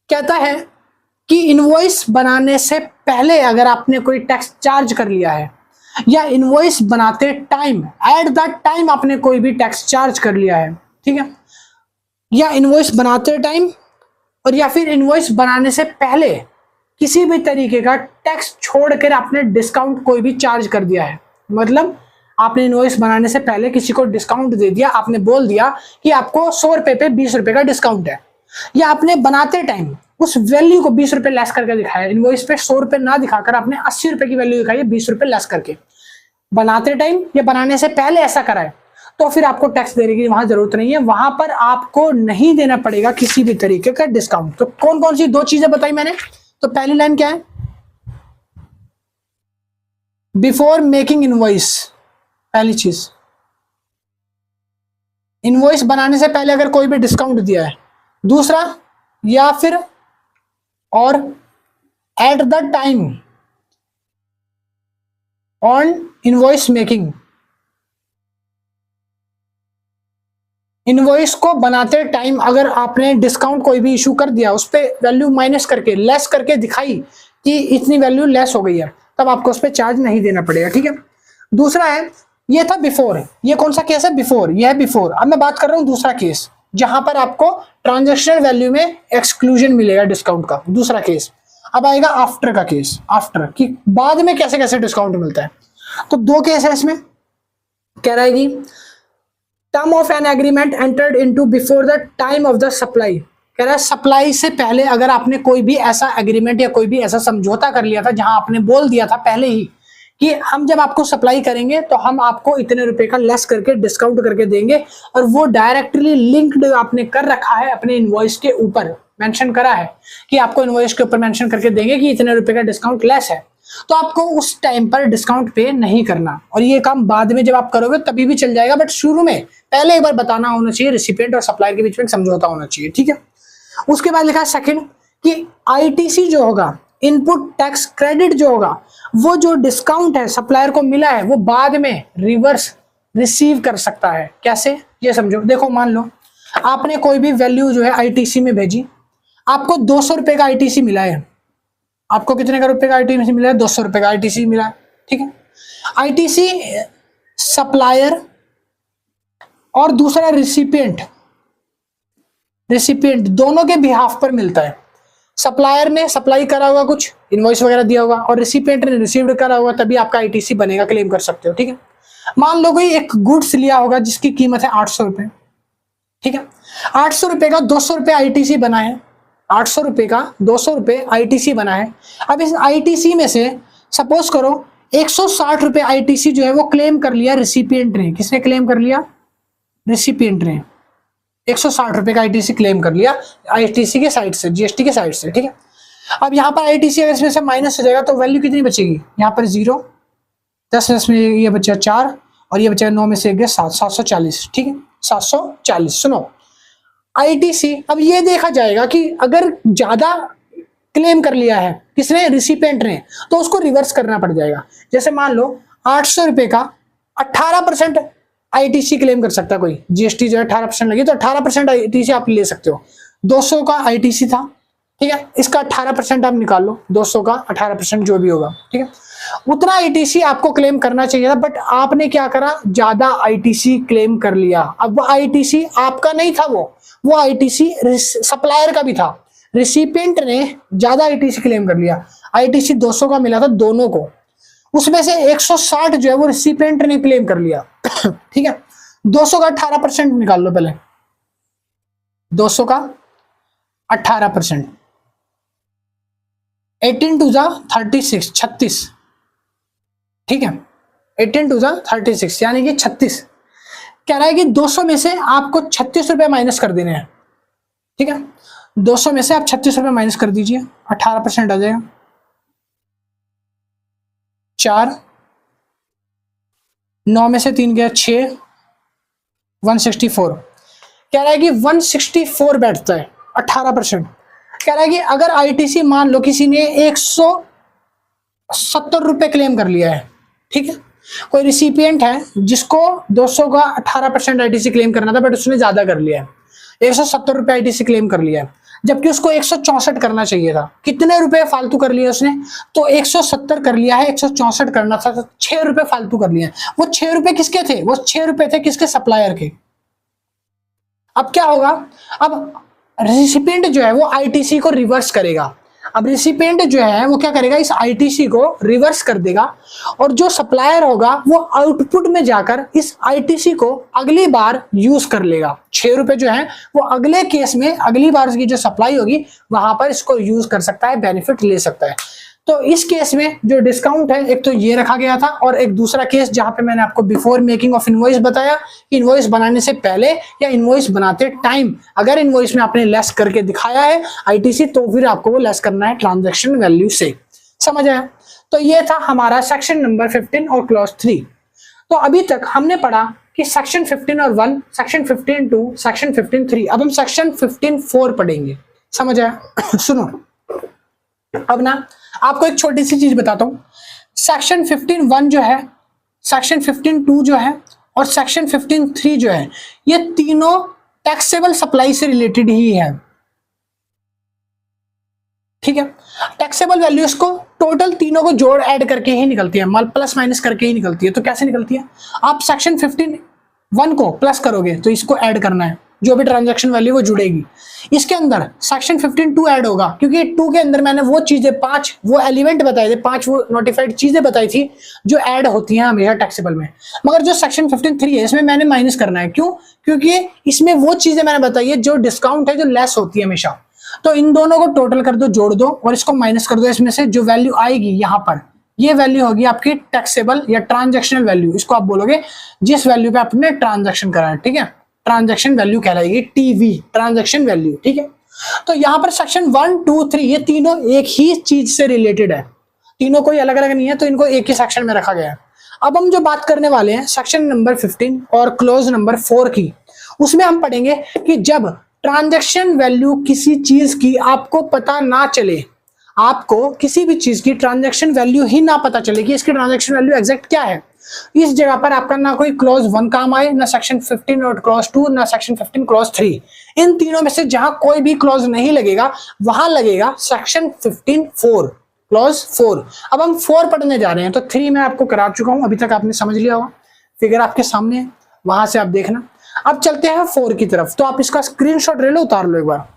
कहता है कि इनवॉइस बनाने से पहले अगर आपने कोई टैक्स चार्ज कर लिया है या इनवॉइस बनाते टाइम, एट द टाइम आपने कोई भी टैक्स चार्ज कर लिया है, ठीक है, या इनवॉइस बनाते टाइम और या फिर इनवॉइस बनाने से पहले किसी भी तरीके का टैक्स छोड़कर आपने डिस्काउंट कोई भी चार्ज कर दिया है, मतलब आपने इनवॉइस बनाने से पहले किसी को डिस्काउंट दे दिया, आपने बोल दिया कि आपको 100 रुपए पे 20 रुपए का डिस्काउंट है, या आपने बनाते टाइम उस वैल्यू को 20 रुपए लेस करके दिखाया। इनवॉइस पे 100 रुपए ना दिखाकर आपने 80 रुपए की वैल्यू दिखाई है 20 रुपए लेस करके। बनाते टाइम या बनाने से पहले ऐसा करा है तो फिर आपको टैक्स देने की वहां जरूरत नहीं है, वहां पर आपको नहीं देना पड़ेगा किसी भी तरीके का डिस्काउंट। तो कौन कौन सी 2 चीजें बताई मैंने? तो पहली लाइन क्या है? बिफोर मेकिंग इनवॉइस, पहली चीज इनवॉइस बनाने से पहले अगर कोई भी डिस्काउंट दिया है। दूसरा, या फिर और at the time on invoice making, invoice को बनाते टाइम अगर आपने डिस्काउंट कोई भी इशू कर दिया, उस पर वैल्यू माइनस करके लेस करके दिखाई कि इतनी वैल्यू लेस हो गई है, तब आपको उस पर चार्ज नहीं देना पड़ेगा। ठीक है। दूसरा है, ये था बिफोर, ये कौन सा केस है? बिफोर, यह है बिफोर। अब मैं बात कर रहा हूं दूसरा केस जहां पर आपको ट्रांजैक्शन वैल्यू में एक्सक्लूजन मिलेगा डिस्काउंट का, दूसरा केस। अब आएगा आफ्टर का केस, आफ्टर कि बाद में कैसे कैसे डिस्काउंट मिलता है। तो 2 केस है इसमें। कह रहा है कि term of an agreement entered into before the time of the supply. कह रहा है सप्लाई से पहले अगर आपने कोई भी ऐसा एग्रीमेंट या कोई भी ऐसा समझौता कर लिया था जहां आपने बोल दिया था पहले ही कि हम जब आपको सप्लाई करेंगे तो हम आपको इतने रुपए का लेस करके डिस्काउंट करके देंगे, और वो डायरेक्टली लिंक्ड आपने कर रखा है अपने इनवॉइस के ऊपर, मेंशन करा है कि आपको इनवॉइस के ऊपर मेंशन करके देंगे कि इतने रुपए का डिस्काउंट लेस है, तो आपको उस टाइम पर डिस्काउंट पे नहीं करना। और ये काम बाद में जब आप करोगे तभी भी चल जाएगा, बट शुरू में पहले एक बार बताना होना चाहिए, रिसिपिएंट और सप्लायर के बीच में समझौता होना चाहिए। ठीक है। उसके बाद लिखा है सेकंड कि आईटीसी जो होगा, इनपुट टैक्स क्रेडिट जो होगा, वो जो डिस्काउंट है सप्लायर को मिला है वो बाद में रिवर्स रिसीव कर सकता है। कैसे? ये समझो। देखो मान लो आपने कोई भी वैल्यू जो है आईटीसी में भेजी, आपको 200 रुपए का आईटीसी मिला है। आपको कितने का रुपए का आईटीसी मिला है? 200 रुपए का आईटीसी मिला है। ठीक है। आईटीसी सप्लायर और दूसरा रिसिपिएंट, रिसिपिएंट दोनों के बिहाफ पर मिलता है। सप्लायर ने सप्लाई करा होगा, कुछ इनवॉइस वगैरह दिया होगा, और रिसिपिएंट ने रिसीव्ड करा होगा, तभी आपका आईटीसी बनेगा, क्लेम कर सकते हो। ठीक है। मान लो कोई एक गुड्स लिया होगा जिसकी कीमत है 800 रुपए। ठीक है। 800 रुपए का 200 रुपए आईटीसी बना है, 800 रुपए का 200 रुपए आईटीसी बना है। अब इस आईटीसी में से सपोज करो 160 रुपए आईटीसी जो है वो क्लेम कर लिया रिसिपिएंट ने। किसने क्लेम कर लिया? रिसिपिएंट ने 160 रुपए का आईटीसी क्लेम कर लिया आईटीसी के साइड से, जीएसटी के साइड से। ठीक है। अब यहाँ पर आईटीसी अगर इसमें से माइनस हो जाएगा तो वैल्यू कितनी बचेगी? यहाँ पर 0, 10 में ये बचा 4 और ये बचा 9 में से 1 गया 7, 740। ठीक है। 740। सुनो, आईटीसी अब ये देखा जाएगा कि अगर ज्यादा क्लेम कर लिया है किसने? रिसिपिएंट ने, तो उसको रिवर्स करना पड़ जाएगा। जैसे मान लो 800 रुपए का 18% आईटीसी क्लेम कर सकता है कोई, जीएसटी जो है 18% लगी तो 18% आईटीसी आप ले सकते हो। 200 का आईटीसी था, ठीक है, इसका 18% आप निकाल लो, 200 का 18% जो भी होगा, ठीक है, उतना आईटीसी आपको क्लेम करना चाहिए था, बट आपने क्या करा? ज्यादा आईटीसी क्लेम कर लिया। अब वो आईटीसी आपका नहीं था, वो आईटीसी सप्लायर का भी था। रिसिपिएंट ने ज्यादा आईटीसी क्लेम कर लिया, आईटीसी 200 का मिला था दोनों को, उसमें से 160 जो है वो रिसिपिएंट ने क्लेम कर लिया। ठीक है। 200 का 18% निकाल लो पहले, 200 का 18%, 18 टू जा 36, 36। ठीक है, 18 टू जा 36 यानी कि 36। कह रहा है कि 200 में से आपको 36 रुपए माइनस कर देने हैं। ठीक है, 200 में से आप 36 रुपए माइनस कर दीजिए, 18% आ जाएगा, 4, 9 में से 3 गया 6, 164। कह रहा है कि 164 बैठता है 18%। कह रहा है कि अगर आईटीसी मान लो किसी ने 170 रुपए क्लेम कर लिया है, ठीक है, कोई रिसिपिएंट है जिसको 200 का 18% आईटीसी क्लेम करना था बट उसने ज्यादा कर लिया है, 170 रुपए आईटीसी क्लेम कर लिया है, जबकि उसको 164 करना चाहिए था। कितने रुपए फालतू कर लिए उसने? तो 170 कर लिया है, 164 करना था, तो 6 रुपए फालतू कर लिए। वो 6 रुपए किसके थे? वो 6 रुपए थे किसके? सप्लायर के। अब क्या होगा? अब रेसिपिएंट जो है वो आईटीसी को रिवर्स करेगा। अब रिसिपिएंट जो है वो क्या करेगा, इस आईटीसी को रिवर्स कर देगा और जो सप्लायर होगा वो आउटपुट में जाकर इस आईटीसी को अगली बार यूज कर लेगा। 6 रुपए जो है वो अगले केस में अगली बार की जो सप्लाई होगी वहां पर इसको यूज कर सकता है, बेनिफिट ले सकता है। तो इस केस में जो डिस्काउंट है एक तो ये रखा गया था और एक दूसरा केस जहां पे मैंने आपको बिफोर मेकिंग ऑफ इनवॉइस बताया, इनवॉइस बनाने से पहले या इनवॉइस बनाते टाइम अगर इनवॉइस में आपने लेस करके दिखाया है आईटीसी तो फिर आपको वो लेस करना है ट्रांजैक्शन वैल्यू से। समझ आया? तो ये था हमारा सेक्शन नंबर 15 और क्लॉज 3। तो अभी तक हमने पढ़ा कि सेक्शन 15 और 1, सेक्शन 15 2, सेक्शन 15 3। अब हम सेक्शन 15 4 पढ़ेंगे। समझ आया? सुनो, अब ना आपको एक छोटी सी चीज बताता हूं। सेक्शन 15(1) जो है, सेक्शन 15(2) जो है और सेक्शन 15(3) जो है, ये तीनों टैक्सेबल सप्लाई से रिलेटेड ही है। ठीक है, टैक्सेबल वैल्यूज को टोटल तीनों को जोड़ ऐड करके ही निकलती है, माल प्लस माइनस करके ही निकलती है। तो कैसे निकलती है? आप सेक्शन 15(1) को प्लस करोगे तो इसको ऐड करना है, जो भी ट्रांजैक्शन वैल्यू वो जुड़ेगी। इसके अंदर सेक्शन 15(2) ऐड होगा क्योंकि 2 के अंदर मैंने वो चीजें 5 वो एलिमेंट बताए थे, 5 वो नोटिफाइड चीजें बताई थी जो ऐड होती हैं हमेशा टैक्सेबल में। मगर जो सेक्शन 15(3) है इसमें मैंने माइनस करना है। क्यों? क्योंकि इसमें वो चीजें मैंने बताई है जो डिस्काउंट है, जो लेस होती है हमेशा। तो इन दोनों को टोटल कर दो, जोड़ दो और इसको माइनस कर दो। इसमें से जो वैल्यू आएगी यहाँ पर, ये वैल्यू होगी आपकी टैक्सेबल या ट्रांजैक्शनल वैल्यू। इसको आप बोलोगे जिस वैल्यू पे आपने ट्रांजैक्शन करा है। ठीक है, ट्रांजैक्शन वैल्यू कहलाएगी टीवी, ट्रांजैक्शन वैल्यू। ठीक है, तो यहां पर सेक्शन 1 2 3 ये तीनों एक ही चीज से रिलेटेड है, तीनों कोई अलग अलग नहीं है, तो इनको एक ही सेक्शन में रखा गया है। अब हम जो बात करने वाले हैं सेक्शन नंबर 15 और क्लोज नंबर 4 की, उसमें हम पढ़ेंगे कि जब ट्रांजैक्शन वैल्यू किसी चीज की आपको पता ना चले, आपको किसी भी चीज की ट्रांजैक्शन वैल्यू ही ना पता चले कि इसकी ट्रांजैक्शन वैल्यू एग्जैक्ट क्या है, इस जगह पर आपका ना कोई क्लॉज 1 काम आए, ना सेक्शन 15 और क्लॉज 2, ना सेक्शन 15 क्लॉज 3। इन तीनों में से जहां कोई भी क्लॉज नहीं लगेगा वहां लगेगा सेक्शन 15 4, क्लॉज 4। अब हम 4 पढ़ने जा रहे हैं, तो 3 मैं आपको करा चुका हूं, अभी तक आपने समझ लिया होगा, फिगर आपके सामने है, वहां से आप देखना। अब चलते हैं 4 की तरफ, तो आप इसका स्क्रीनशॉट ले लो, उतार लो एक बार।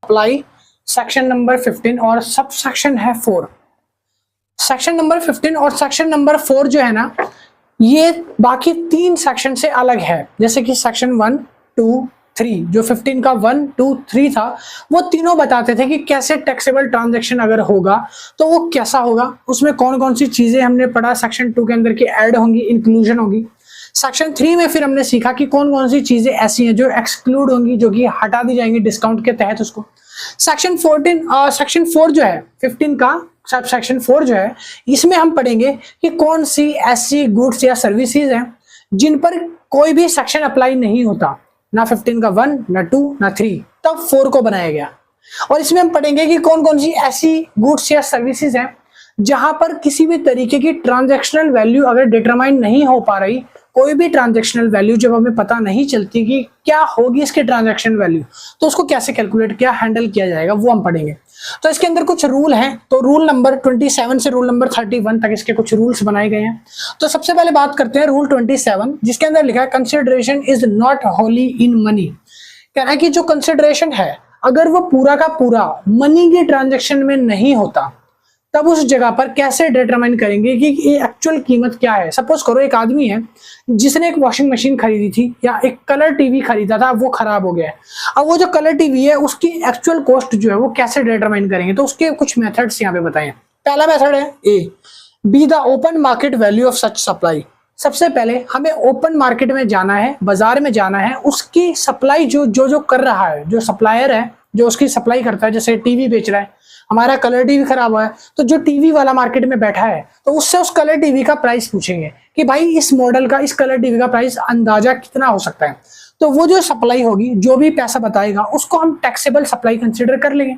अप्लाई सेक्शन नंबर 15 और सब सेक्शन है 4। सेक्शन नंबर 15 और सेक्शन नंबर 4 जो है ना, ये बाकी 3 सेक्शन से अलग है। जैसे कि सेक्शन 1 2 3, जो 15 का 1 2 3 था, वो तीनों बताते थे कि कैसे टैक्सेबल ट्रांजैक्शन अगर होगा तो वो कैसा होगा, उसमें कौन कौन सी चीजें हमने पढ़ा सेक्शन 2 के अंदर की ऐड होंगी, इंक्लूजन होगी। सेक्शन 3 में फिर हमने सीखा कि कौन कौन सी चीजें ऐसी हैं जो एक्सक्लूड होंगी, जो कि हटा दी जाएंगी डिस्काउंट के तहत उसको। सेक्शन 4 जो है 15 का सब सेक्शन 4 जो है, इसमें हम पढ़ेंगे कि कौन सी ऐसी गुड्स या सर्विसेज हैं जिन पर कोई भी सेक्शन अप्लाई नहीं होता, ना 15 का 1 ना 2 ना 3, तब 4 को बनाया गया। और इसमें हम पढ़ेंगे कि कौन कौन सी ऐसी गुड्स या सर्विसेज हैं जहां पर किसी भी तरीके की ट्रांजैक्शनल वैल्यू अगर डिटरमाइन नहीं हो पा रही, कोई भी ट्रांजैक्शनल वैल्यू जब हमें पता नहीं चलती कि क्या होगी इसकी ट्रांजैक्शन वैल्यू, तो उसको कैसे कैलकुलेट किया हैंडल किया जाएगा, वो हम पढ़ेंगे। तो इसके अंदर कुछ रूल हैं, तो रूल नंबर 27 से रूल नंबर 31 तक इसके कुछ रूल्स बनाए गए हैं। तो सबसे पहले बात करते हैं रूल 27, जिसके अंदर लिखा है consideration is not Holi in money. कह रहा है कि जो कंसिडरेशन है अगर वो पूरा का पूरा मनी की ट्रांजैक्शन में नहीं होता, तब उस जगह पर कैसे डिटरमाइन करेंगे कि ये एक्चुअल कीमत क्या है। सपोज करो एक आदमी है जिसने एक वॉशिंग मशीन खरीदी थी या एक कलर टीवी खरीदा था, वो खराब हो गया है। अब वो जो कलर टीवी है उसकी एक्चुअल कॉस्ट जो है वो कैसे डिटरमाइन करेंगे, तो उसके कुछ मेथड्स यहाँ पे बताएं। पहला मेथड है A, B the open market value of such supply. सबसे पहले हमें ओपन मार्केट में जाना है, बाजार में जाना है, उसकी सप्लाई जो कर रहा है, जो सप्लायर है जो उसकी सप्लाई करता है, जैसे टीवी बेच रहा है, हमारा कलर टीवी खराब हुआ है, तो जो टीवी वाला मार्केट में बैठा है तो उससे उस कलर टीवी का प्राइस पूछेंगे कि भाई इस मॉडल का, इस कलर टीवी का प्राइस अंदाजा कितना हो सकता है। तो वो जो सप्लाई होगी, जो भी पैसा बताएगा, उसको हम टैक्सेबल सप्लाई कंसिडर कर लेंगे।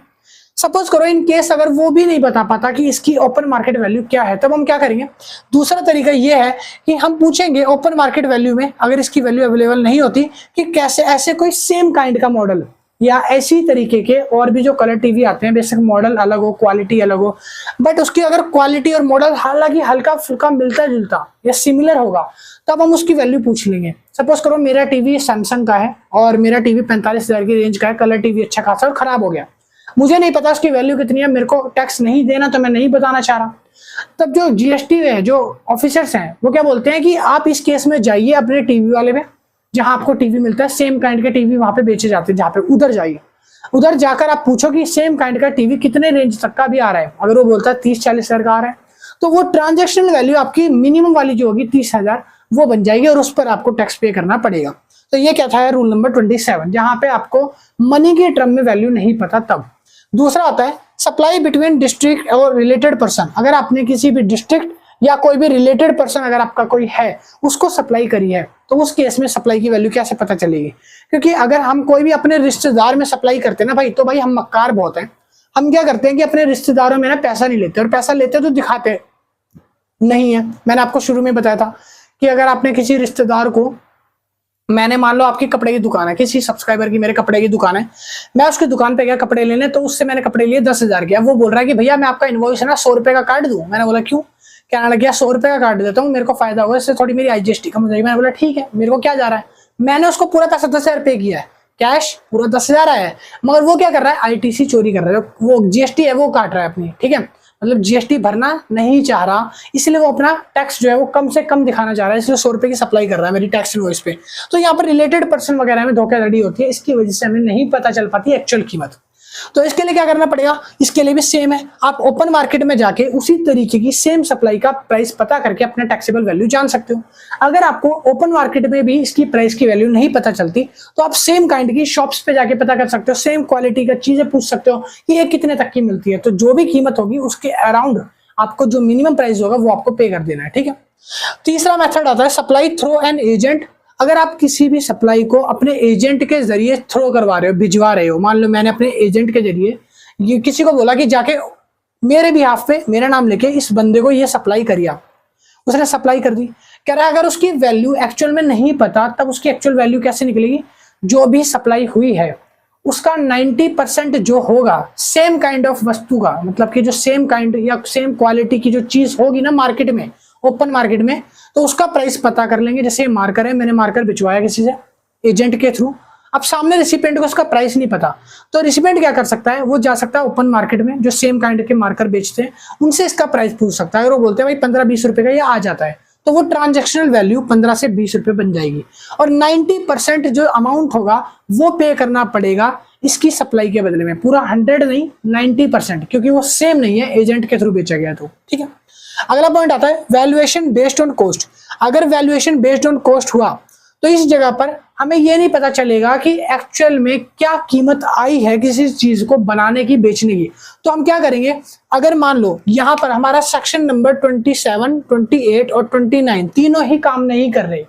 सपोज करो इन केस अगर वो भी नहीं बता पाता कि इसकी ओपन मार्केट वैल्यू क्या है, तब हम क्या करेंगे, दूसरा तरीका ये है कि हम पूछेंगे ओपन मार्केट वैल्यू में, अगर इसकी वैल्यू अवेलेबल नहीं होती, कि कैसे ऐसे कोई सेम काइंड का मॉडल या ऐसी तरीके के और भी जो कलर टीवी आते हैं, बेशक मॉडल अलग हो, क्वालिटी अलग हो, बट उसकी अगर क्वालिटी और मॉडल हालांकि हल्का फुल्का मिलता जुलता या सिमिलर होगा तब हम उसकी वैल्यू पूछ लेंगे। सपोज करो मेरा टीवी सैमसंग का है और मेरा टीवी 45,000 की रेंज का है, कलर टीवी अच्छा खासा और खराब हो गया, मुझे नहीं पता उसकी वैल्यू कितनी है, मेरे को टैक्स नहीं देना तो मैं नहीं बताना चाह रहा। तब जो जीएसटी है, जो ऑफिसर्स हैं, वो क्या बोलते हैं कि आप इस केस में जाइए अपने टीवी वाले में, जहां आपको टीवी मिलता है, सेम काइंड के टीवी वहां पे बेचे जाते हैं, जहां पे उधर जाइए, उधर जाकर आप पूछो कि सेम काइंड का टीवी कितने रेंज तक का भी आ रहा है। अगर वो बोलता है 30-40 हजार का आ रहा है तो वो ट्रांजेक्शनल वैल्यू आपकी मिनिमम वाली जो होगी 30,000 वो बन जाएगी और उस पर आपको टैक्स पे करना पड़ेगा। तो ये क्या था, रूल नंबर 27, जहां पे आपको मनी के टर्म में वैल्यू नहीं पता तब। दूसरा आता है सप्लाई बिटवीन डिस्ट्रिक्ट और रिलेटेड पर्सन। अगर आपने किसी भी डिस्ट्रिक्ट या कोई भी रिलेटेड पर्सन अगर आपका कोई है उसको सप्लाई करी है तो उस केस में सप्लाई की वैल्यू कैसे पता चलेगी? क्योंकि अगर हम कोई भी अपने रिश्तेदार में सप्लाई करते हैं ना भाई, तो भाई हम मक्कार बहुत हैं। हम क्या करते हैं कि अपने रिश्तेदारों में ना पैसा नहीं लेते, और पैसा लेते तो दिखाते नहीं है। मैंने आपको शुरू में बताया था कि अगर आपने किसी रिश्तेदार को, मैंने मान लो आपकी कपड़े की दुकान है, किसी सब्सक्राइबर की मेरे कपड़े की दुकान है, मैं उसकी दुकान पे गया कपड़े लेने, तो उससे मैंने कपड़े लिए 10,000 के। वो बोल रहा है कि भैया मैं आपका इनवॉइस है ना 100 रुपए का काट दूं। मैंने बोला क्यों? कहने लग गया 100 रुपए का काट देता हूँ, मेरे को फायदा होगा, इससे थोड़ी मेरी IGST कम हो जाएगी। मैंने बोला ठीक है, मेरे को क्या जा रहा है, मैंने उसको पूरा पैसा 10,000 पे किया है, कैश पूरा 10,000 आया है, मगर वो क्या कर रहा है, ITC चोरी कर रहा है, वो GST है वो काट रहा है अपनी, ठीक है, मतलब GST भरना नहीं चाह रहा, इसलिए वो अपना टैक्स जो है वो कम से कम दिखाना चाह रहा है, इसलिए 100 रुपए की सप्लाई कर रहा है मेरी टैक्स इनवॉइस पे। तो यहाँ पर रिलेटेड पर्सन वगैरह में धोखाधड़ी होती है, इसकी वजह से हमें नहीं पता चल पाती एक्चुअल कीमत। तो इसके लिए क्या करना पड़ेगा, इसके लिए भी सेम है, आप ओपन मार्केट में जाके उसी तरीके की सेम सप्लाई का प्राइस पता करके अपना टैक्सेबल वैल्यू जान सकते हो। अगर आपको ओपन मार्केट में भी इसकी प्राइस की वैल्यू नहीं पता चलती तो आप सेम काइंड की शॉप्स पे जाके पता कर सकते हो, सेम क्वालिटी का चीजें पूछ सकते हो कि ये कितने तक की मिलती है। तो जो भी कीमत होगी उसके अराउंड आपको जो मिनिमम प्राइस होगा वो आपको पे कर देना है, ठीक है। तीसरा मेथड आता है सप्लाई थ्रू एन एजेंट। अगर आप किसी भी सप्लाई को अपने एजेंट के जरिए थ्रो करवा रहे हो, भिजवा रहे हो, मान लो मैंने अपने एजेंट के जरिए ये किसी को बोला कि जाके मेरे बिहाफ पे मेरा नाम लेके इस बंदे को ये सप्लाई करिए, उसने सप्लाई कर दी, कह रहा है अगर उसकी वैल्यू एक्चुअल में नहीं पता तब उसकी एक्चुअल वैल्यू कैसे निकलेगी? जो भी सप्लाई हुई है उसका 90% जो होगा सेम काइंड ऑफ वस्तु का, मतलब कि जो सेम काइंड या सेम क्वालिटी की जो चीज होगी ना मार्केट में, ओपन मार्केट में, तो उसका प्राइस पता कर लेंगे। जैसे मार्कर है, मैंने मार्कर बिचवाया किसी से एजेंट के थ्रू, अब सामने रिसिपेंट को उसका प्राइस नहीं पता, तो रिसिपेंट क्या कर सकता है, वो जा सकता है ओपन मार्केट में जो सेम काइंड के मार्कर बेचते हैं उनसे इसका प्राइस पूछ सकता है। अगर वो बोलते हैं भाई 15-20 रुपए का ये आ जाता है तो वो ट्रांजेक्शनल वैल्यू 15 से 20 रुपए बन जाएगी, और 90% जो अमाउंट होगा वो पे करना पड़ेगा इसकी सप्लाई के बदले में, पूरा 100 नहीं 90%, क्योंकि वो सेम नहीं है, एजेंट के थ्रू बेचा गया। तो ठीक है, अगला पॉइंट आता है वैल्यूएशन बेस्ड ऑन कॉस्ट। अगर वैल्यूएशन बेस्ड ऑन कॉस्ट हुआ तो इस जगह पर हमें यह नहीं पता चलेगा कि एक्चुअल में क्या कीमत आई है किसी चीज को बनाने की, बेचने की। तो हम क्या करेंगे, अगर मान लो यहां पर हमारा सेक्शन नंबर 27, 28 और 29 तीनों ही काम नहीं कर रहे,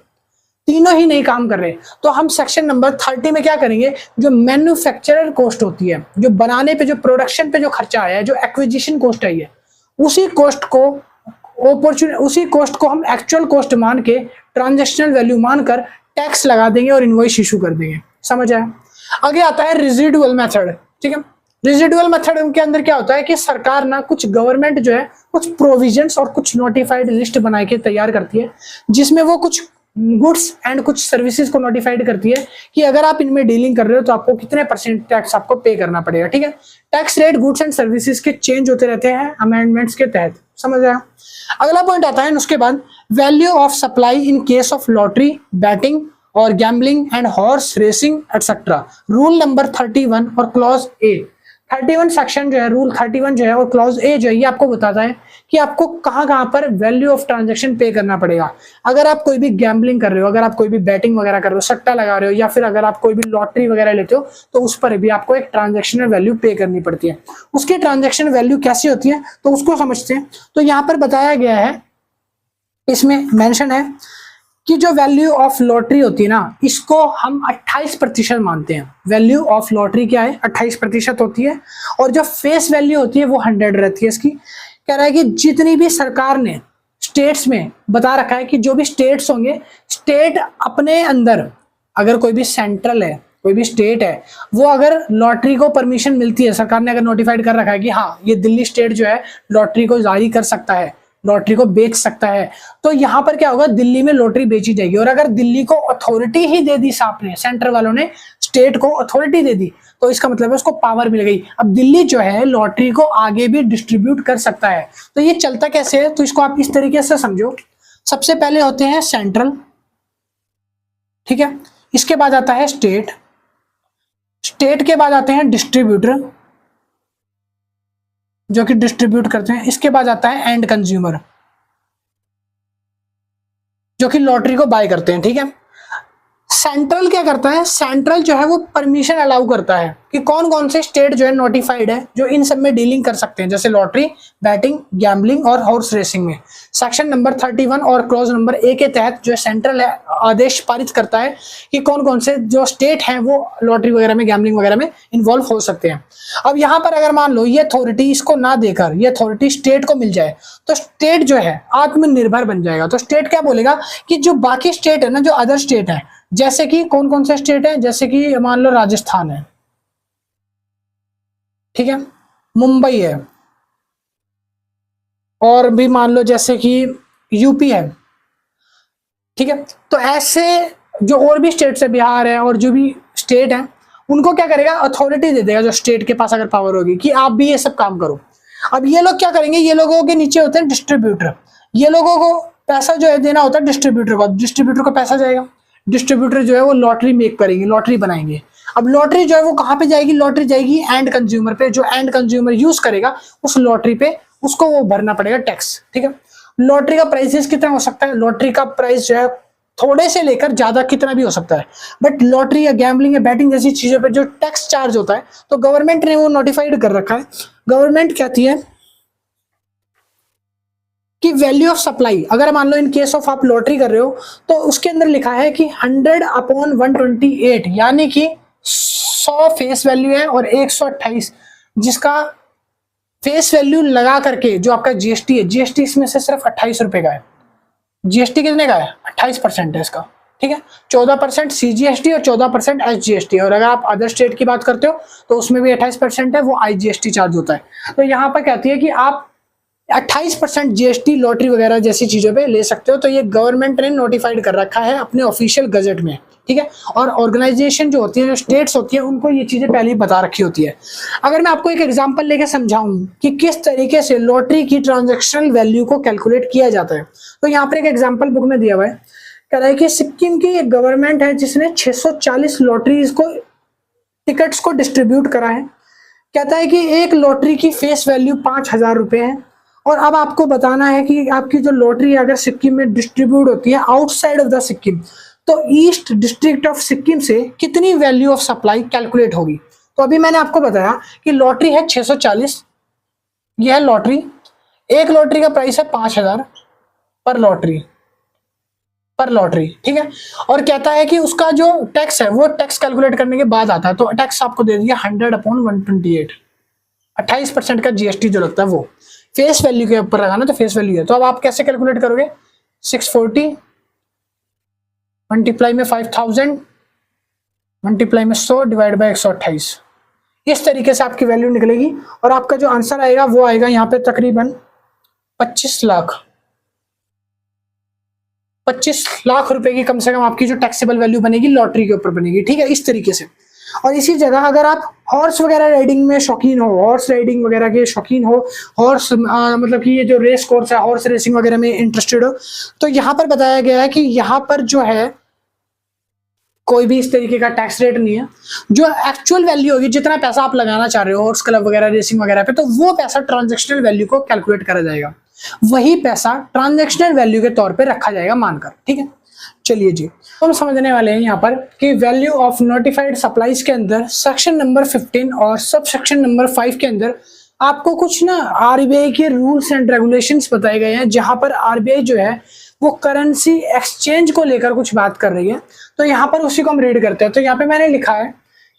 तीनों ही नहीं काम कर रहे, तो हम सेक्शन नंबर 30 में क्या करेंगे, जो मैन्युफैक्चरर कॉस्ट होती है, जो बनाने पे, जो प्रोडक्शन पे जो खर्चा आया है, जो एक्विजिशन कॉस्ट आई है, उसी कॉस्ट को हम एक्चुअल कॉस्ट मान के ट्रांजैक्शनल वैल्यू मानकर टैक्स लगा देंगे और इनवॉइस इशू कर देंगे। समझ आया? आगे आता है रेजिडुअल मेथड। ठीक है, रेजिडुअल मेथड के अंदर क्या होता है कि सरकार ना कुछ गवर्नमेंट जो है कुछ प्रोविजंस और कुछ नोटिफाइड लिस्ट बना के तैयार करती है, जिसमें वो कुछ गुड्स एंड कुछ सर्विसेज को नोटिफाइड करती है कि अगर आप इनमें डीलिंग कर रहे हो तो आपको कितने % टैक्स आपको पे करना पड़ेगा। ठीक है, tax rate goods and services के चेंज होते रहते हैं अमेंडमेंट्स के तहत। समझ आया? अगला पॉइंट आता है उसके बाद value of supply in case of lottery, betting और gambling and horse racing etcetera. Rule number 31 और क्लॉज ए। 31 सेक्शन जो है, रूल 31 जो है और क्लॉज ए जो है, ये आपको बताता है कि आपको कहाँ पर वैल्यू ऑफ ट्रांजैक्शन पे करना पड़ेगा। अगर आप कोई भी गैम्बलिंग कर रहे हो, अगर आप कोई भी बैटिंग वगैरह कर रहे हो, सट्टा लगा रहे हो, या फिर अगर आप कोई भी लॉटरी वगैरह लेते हो तो उस पर भी आपको एक ट्रांजैक्शनल वैल्यू पे करनी पड़ती है। उसकी ट्रांजैक्शन वैल्यू कैसी होती है तो उसको समझते हैं। तो यहाँ पर बताया गया है, इसमें मेंशन है कि जो वैल्यू ऑफ लॉटरी होती है ना, इसको हम 28% मानते हैं। वैल्यू ऑफ लॉटरी क्या है, 28% होती है, और जो फेस वैल्यू होती है वो 100 रहती है इसकी। कह रहा है कि जितनी भी सरकार ने स्टेट्स में बता रखा है कि जो भी स्टेट्स होंगे, स्टेट अपने अंदर, अगर कोई भी सेंट्रल है कोई भी स्टेट है वो अगर लॉटरी को परमिशन मिलती है, सरकार ने अगर नोटिफाइड कर रखा है कि हाँ ये दिल्ली स्टेट जो है लॉटरी को जारी कर सकता है, लॉटरी को बेच सकता है, तो यहाँ पर क्या होगा, दिल्ली में लॉटरी बेची जाएगी। और अगर दिल्ली को अथॉरिटी ही दे दी साहब ने, सेंटर वालों ने स्टेट को अथॉरिटी दे दी, तो इसका मतलब है उसको पावर मिल गई। अब दिल्ली जो है लॉटरी को आगे भी डिस्ट्रीब्यूट कर सकता है। तो ये चलता कैसे है, तो इसको आप इस तरीके से समझो। सबसे पहले होते हैं सेंट्रल, ठीक है, इसके बाद आता है स्टेट, स्टेट के बाद आते हैं डिस्ट्रीब्यूटर जो कि डिस्ट्रीब्यूट करते हैं, इसके बाद आता है एंड कंज्यूमर जो कि लॉटरी को बाय करते हैं, ठीक है। सेंट्रल क्या करता है, सेंट्रल जो है वो परमिशन अलाउ करता है कि कौन कौन से स्टेट जो है नोटिफाइड है जो इन सब में डीलिंग कर सकते हैं, जैसे लॉटरी, बैटिंग, गैम्बलिंग और हॉर्स रेसिंग में। सेक्शन नंबर 31 और क्लॉज नंबर ए के तहत जो सेंट्रल है आदेश पारित करता है कि कौन कौन से जो स्टेट हैं वो लॉटरी वगैरह में, गैम्बलिंग वगैरह में इन्वॉल्व हो सकते हैं। अब यहाँ पर अगर मान लो ये अथॉरिटी इसको ना देकर ये अथॉरिटी स्टेट को मिल जाए तो स्टेट जो है आत्मनिर्भर बन जाएगा। तो स्टेट क्या बोलेगा कि जो बाकी स्टेट है ना, जो अदर स्टेट है, जैसे कि कौन कौन से स्टेट है, जैसे कि मान लो राजस्थान है, ठीक है, मुंबई है, और भी मान लो जैसे कि यूपी है, ठीक है। तो ऐसे जो और भी स्टेट्स है, बिहार है और जो भी स्टेट है, उनको क्या करेगा, अथॉरिटी दे देगा जो स्टेट के पास अगर पावर होगी कि आप भी ये सब काम करो। अब ये लोग क्या करेंगे, ये लोगों के नीचे होते हैं डिस्ट्रीब्यूटर, ये लोगों को पैसा जो है देना होता है डिस्ट्रीब्यूटर को, डिस्ट्रीब्यूटर को पैसा जाएगा, डिस्ट्रीब्यूटर जो है वो लॉटरी मेक करेंगे, लॉटरी बनाएंगे। अब लॉटरी जो है वो कहाँ पे जाएगी, लॉटरी जाएगी एंड कंज्यूमर पे, जो एंड कंज्यूमर यूज करेगा उस लॉटरी पे उसको वो भरना पड़ेगा टैक्स, ठीक है। लॉटरी का प्राइस कितना हो सकता है, लॉटरी का प्राइस जो है थोड़े से लेकर ज्यादा कितना भी हो सकता है, बट लॉटरी या गैम्बलिंग या बैटिंग जैसी चीजों पे जो टैक्स चार्ज होता है तो गवर्नमेंट ने वो नोटिफाइड कर रखा है। गवर्नमेंट कहती है कि वैल्यू ऑफ सप्लाई, अगर मान लो इन केस ऑफ आप लॉटरी कर रहे हो तो उसके अंदर लिखा है कि 100/128, यानी कि 100 फेस वैल्यू है और 128 जिसका फेस वैल्यू लगा करके जो आपका जीएसटी है, जीएसटी इसमें से सिर्फ 28 रुपए का है। जीएसटी कितने का है, 28% है इसका, ठीक है। 14% सीजीएसटी और 14% एसजीएसटी, और अगर आप अदर स्टेट की बात करते हो तो उसमें भी 28% है, वो आईजीएसटी चार्ज होता है। तो यहाँ पर कहती है कि आप 28% जीएसटी लॉटरी वगैरह जैसी चीजों पे ले सकते हो। तो ये गवर्नमेंट ने नोटिफाइड कर रखा है अपने ऑफिशियल गजट में, ठीक है। और ऑर्गेनाइजेशन जो होती है, जो स्टेट्स होती है, उनको ये चीजें पहले ही बता रखी होती है। अगर मैं आपको एक एग्जांपल लेके समझाऊं कि किस तरीके से लॉटरी की ट्रांजैक्शनल वैल्यू को कैलकुलेट किया जाता है, तो यहाँ पर एक एग्जाम्पल बुक में दिया हुआ है। कह रहा है कि सिक्किम की एक गवर्नमेंट है जिसने 640 लॉटरीज को टिकट्स को डिस्ट्रीब्यूट करा है। कहता है कि एक लॉटरी की फेस वैल्यू 5,000 रुपए है, और अब आपको बताना है कि आपकी जो लॉटरी अगर सिक्किम में डिस्ट्रीब्यूट होती है आउटसाइड ऑफ द सिक्किम, तो ईस्ट डिस्ट्रिक्ट ऑफ सिक्किम से कितनी वैल्यू ऑफ सप्लाई कैलकुलेट होगी। तो अभी मैंने आपको बताया कि लॉटरी है 640, यह है लॉटरी, एक लॉटरी का प्राइस है 5,000 पर लॉटरी, ठीक है। और कहता है कि उसका जो टैक्स है वो टैक्स कैलकुलेट करने के बाद आता है, तो टैक्स आपको दे दिया 100/128, 28% का जीएसटी जो लगता है वो फेस वैल्यू के ऊपर लगाना, तो फेस वैल्यू है। तो अब आप कैसे कैलकुलेट करोगे, 640 मल्टीप्लाई में 5,000 मल्टीप्लाई में 100 डिवाइड बाय 128, इस तरीके से आपकी वैल्यू निकलेगी। और आपका जो आंसर आएगा वो आएगा यहाँ पे तकरीबन 25 लाख रुपए की कम से कम आपकी जो टैक्सेबल वैल्यू बनेगी लॉटरी के ऊपर बनेगी, ठीक है, इस तरीके से। और इसी जगह अगर आप हॉर्स वगैरह राइडिंग में शौकीन हो, हॉर्स राइडिंग वगैरह के शौकीन हो, हॉर्स मतलब कि ये जो रेस कोर्स है, हॉर्स रेसिंग वगैरह में इंटरेस्टेड हो, तो यहाँ पर बताया गया है कि यहाँ पर जो है कोई भी इस तरीके का टैक्स रेट नहीं है। जो एक्चुअल वैल्यू होगी, जितना पैसा आप लगाना चाह रहे हो हॉर्स क्लब वगैरह रेसिंग वगैरह पे, तो वो पैसा ट्रांजैक्शनल वैल्यू को कैलकुलेट करा जाएगा, वही पैसा ट्रांजैक्शनल वैल्यू के तौर पे रखा जाएगा मानकर, ठीक है। चलिए जी, तो हम समझने वाले हैं यहाँ पर कि वैल्यू ऑफ नोटिफाइड सप्लाईज के अंदर सेक्शन नंबर 15 और सब सेक्शन नंबर 5 के अंदर आपको कुछ ना आरबीआई के रूल्स एंड रेगुलेशंस बताए गए हैं, जहां पर आरबीआई जो है वो करेंसी एक्सचेंज को लेकर कुछ बात कर रही है। तो यहाँ पर उसी को हम रीड करते हैं। तो यहाँ पे मैंने लिखा है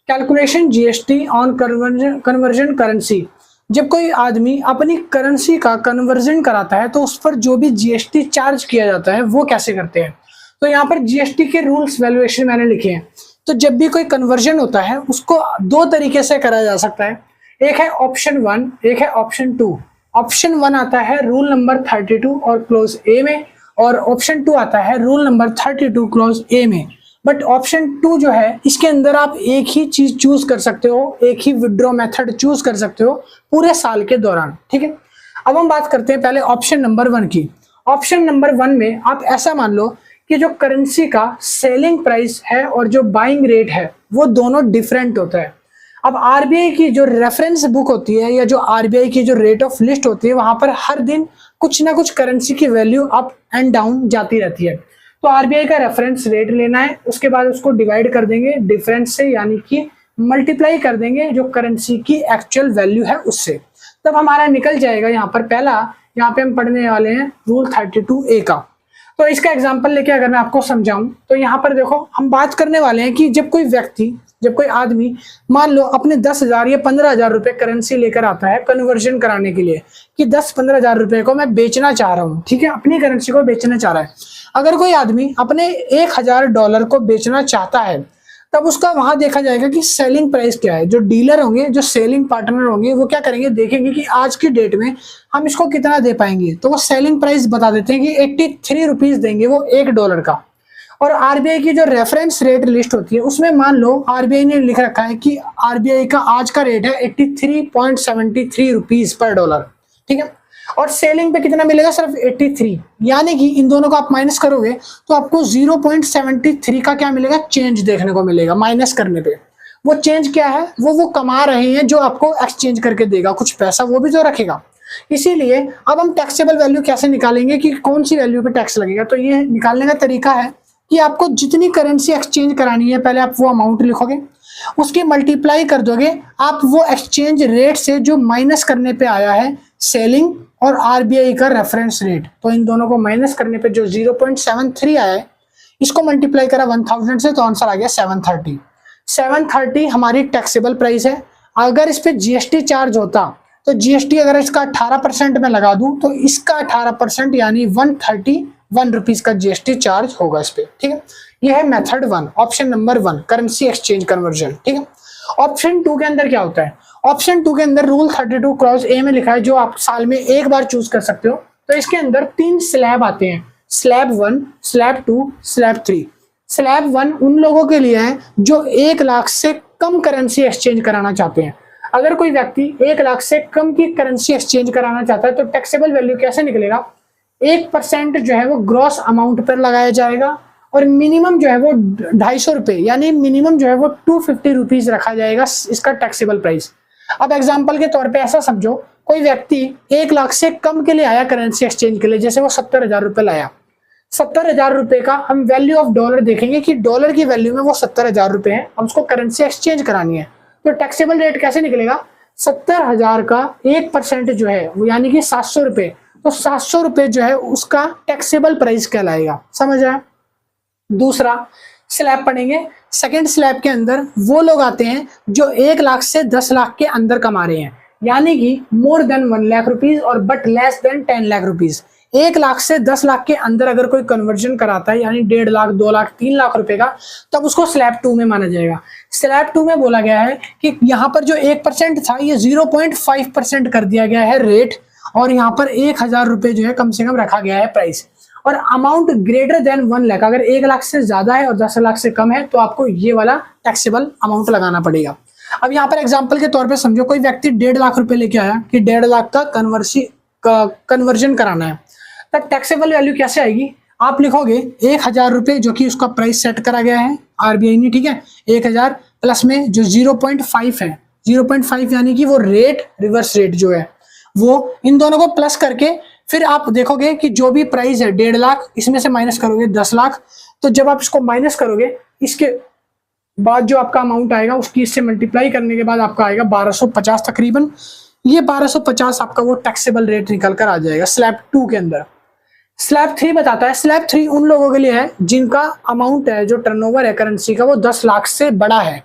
calculation GST on conversion currency. जब कोई आदमी अपनी करेंसी का कन्वर्जन कराता है तो उस पर जो भी जीएसटी चार्ज किया जाता है वो कैसे करते हैं। तो यहाँ पर जीएसटी के रूल्स वैल्यूएशन मैंने लिखे हैं तो जब भी कोई कन्वर्जन होता है उसको दो तरीके से करा जा सकता है। एक है ऑप्शन 1, एक है ऑप्शन 2। ऑप्शन 1 आता है रूल नंबर 32 और क्लोज ए में, और ऑप्शन 2 आता है रूल नंबर 32 क्लोज ए में। बट ऑप्शन 2 जो है इसके अंदर आप एक ही चीज चूज कर सकते हो, एक ही विड्रॉ मेथड चूज कर सकते हो पूरे साल के दौरान, ठीक है। अब हम बात करते हैं पहले ऑप्शन नंबर 1 की। ऑप्शन नंबर 1 में आप ऐसा मान लो कि जो करेंसी का सेलिंग प्राइस है और जो बाइंग रेट है वो दोनों डिफरेंट होता है। अब आरबीआई की जो रेफरेंस बुक होती है या जो आरबीआई की जो रेट ऑफ लिस्ट होती है वहां पर हर दिन कुछ ना कुछ करेंसी की वैल्यू अप एंड डाउन जाती रहती है। तो आरबीआई का रेफरेंस रेट लेना है, उसके बाद उसको डिवाइड कर देंगे डिफरेंस से, यानी कि मल्टीप्लाई कर देंगे जो करेंसी की एक्चुअल वैल्यू है उससे, तब हमारा निकल जाएगा। यहाँ पर पहला, यहाँ पे हम पढ़ने वाले हैं रूल 32A का। तो इसका एग्जांपल लेके अगर मैं आपको समझाऊं तो यहाँ पर देखो हम बात करने वाले हैं कि जब कोई आदमी मान लो अपने 10,000 या 15,000 रुपए करेंसी लेकर आता है कन्वर्जन कराने के लिए, कि 10-15 हजार रुपए को मैं बेचना चाह रहा हूँ, ठीक है, अपनी करेंसी को बेचना चाह रहा है। अगर कोई आदमी अपने $1,000 को बेचना चाहता है तब उसका वहां देखा जाएगा कि सेलिंग प्राइस क्या है। जो डीलर होंगे, जो सेलिंग पार्टनर होंगे, वो क्या करेंगे, देखेंगे कि आज की डेट में हम इसको कितना दे पाएंगे, तो वो सेलिंग प्राइस बता देते हैं कि 83 रुपीज देंगे वो $1 का। और आरबीआई की जो रेफरेंस रेट लिस्ट होती है उसमें मान लो आरबीआई ने लिख रखा है कि आरबीआई का आज का रेट है 83.73 रुपीज पर डॉलर, ठीक है, और सेलिंग पे कितना मिलेगा, सिर्फ 83। यानी कि इन दोनों को आप माइनस करोगे तो आपको 0.73 का क्या मिलेगा, चेंज देखने को मिलेगा माइनस करने पे। वो चेंज क्या है, वो कमा रहे हैं जो आपको एक्सचेंज करके देगा कुछ पैसा, वो भी तो रखेगा। इसीलिए अब हम टैक्सेबल वैल्यू कैसे निकालेंगे कि कौन सी वैल्यू पे टैक्स लगेगा, तो ये निकालने का तरीका है कि आपको जितनी करेंसी एक्सचेंज करानी है पहले आप वो अमाउंट लिखोगे, उसकी मल्टीप्लाई कर दोगे आप वो एक्सचेंज रेट से जो माइनस करने पे आया है सेलिंग और आरबीआई का रेफरेंस रेट। तो इन दोनों को माइनस करने पे जो 0.73 आया है इसको मल्टीप्लाई करा 1000 से तो आंसर आ गया 730। 730 हमारी टैक्सेबल प्राइस है। अगर इस पे जीएसटी चार्ज होता तो जीएसटी अगर इसका 18% में लगा दूं तो इसका 18% यानी 131 रुपीज का जीएसटी चार्ज होगा इस पे, ठीक है। यह है method 1, option number 1, currency exchange conversion, ठीक है। ऑप्शन 2 के अंदर क्या होता है, ऑप्शन 2 के अंदर रूल 32 क्लॉज ए में लिखा है जो आप साल में एक बार चूज कर सकते हो। तो इसके अंदर 3 स्लैब आते हैं, स्लैब 1, स्लैब 2, स्लैब 3। स्लैब 1 उन लोगों के लिए है जो 1 लाख से कम करेंसी एक्सचेंज कराना चाहते हैं। अगर कोई व्यक्ति 1 लाख से कम की करेंसी एक्सचेंज कराना चाहता है तो टैक्सेबल वैल्यू कैसे निकलेगा, 1% जो है वो ग्रॉस अमाउंट पर लगाया जाएगा और मिनिमम जो है वो 250 रुपए यानी मिनिमम जो है वो 250 रुपीज रखा जाएगा इसका टैक्सेबल प्राइस। अब एग्जांपल के तौर पे ऐसा समझो कोई व्यक्ति 1 लाख से कम के लिए आया करेंसी एक्सचेंज के लिए, जैसे वो 70,000 रुपए लाया, 70,000 रुपए का हम वैल्यू ऑफ डॉलर देखेंगे कि डॉलर की वैल्यू में वो 70,000 रुपए है, हम उसको करेंसी एक्सचेंज करानी है। तो टैक्सेबल रेट कैसे निकलेगा, 70,000 का 1% जो है वो यानी कि 700 रुपए, तो 700 रुपए जो है उसका टैक्सेबल प्राइस कहलाएगा, समझ आया। दूसरा स्लैब पढ़ेंगे, सेकंड स्लैब के अंदर वो लोग आते हैं जो 1 लाख से 10 लाख के अंदर कमा रहे हैं, यानी कि मोर देन 1 लाख रुपीज और but less than 10 lakh rupees. 1 lakh से 10 लाख के अंदर अगर कोई कन्वर्जन कराता है यानी 1.5 लाख, 2 लाख, 3 लाख रुपए का, तब उसको स्लैब 2 में माना जाएगा। स्लैब 2 में बोला गया है कि यहाँ पर जो 1% था ये 0.5% कर दिया गया है रेट, और यहाँ पर 1,000 रुपए जो है कम से कम रखा गया है प्राइस, और अमाउंट ग्रेटर देन 1 लाख, अगर 1 लाख से ज्यादा है और 10 लाख से कम है तो आपको ये वाला टैक्सेबल अमाउंट लगाना पड़ेगा। अब यहाँ पर एग्जांपल के तौर पे समझो कोई व्यक्ति 1.5 लाख रुपए लेके आया कि 1.5 लाख का कन्वर्जन कराना है, तब टैक्सेबल वैल्यू कैसे आएगी, आप लिखोगे 1,000 रुपए जो कि उसका प्राइस सेट करा गया है आरबीआई ने, ठीक है, 1,000 प्लस में जो 0.5 है, 0.5 यानी कि वो रेट रिवर्स रेट जो है वो, इन दोनों को प्लस करके फिर आप देखोगे कि जो भी प्राइस है 1.5 लाख, इसमें से माइनस करोगे 10 लाख, तो जब आप इसको माइनस करोगे इसके बाद जो आपका अमाउंट आएगा उसकी इससे मल्टीप्लाई करने के बाद आपका आएगा 1250 तकरीबन। ये 1250 आपका वो टैक्सेबल रेट निकल कर आ जाएगा स्लैब 2 के अंदर। स्लैब 3 बताता है, स्लैब 3 उन लोगों के लिए है जिनका अमाउंट है, जो टर्नओवर है करेंसी का वो 10 लाख से बड़ा है।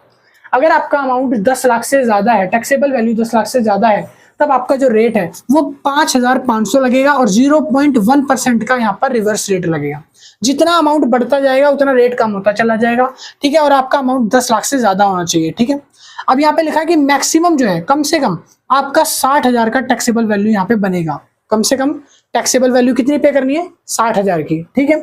अगर आपका अमाउंट 10 लाख से ज्यादा है, टैक्सेबल वैल्यू 10 लाख से ज्यादा है, तब आपका जो रेट है वो 5,500 लगेगा और 0.1% का यहाँ पर रिवर्स रेट लगेगा। जितना अमाउंट बढ़ता जाएगा उतना रेट कम होता चला जाएगा, ठीक है। और आपका अमाउंट 10 लाख से ज्यादा होना चाहिए, ठीक है। अब यहाँ पे लिखा है कि मैक्सिमम जो है कम से कम आपका 60,000 का टैक्सेबल वैल्यू यहाँ पे बनेगा। कम से कम टैक्सेबल वैल्यू कितनी पे करनी है? 60,000 की, ठीक है।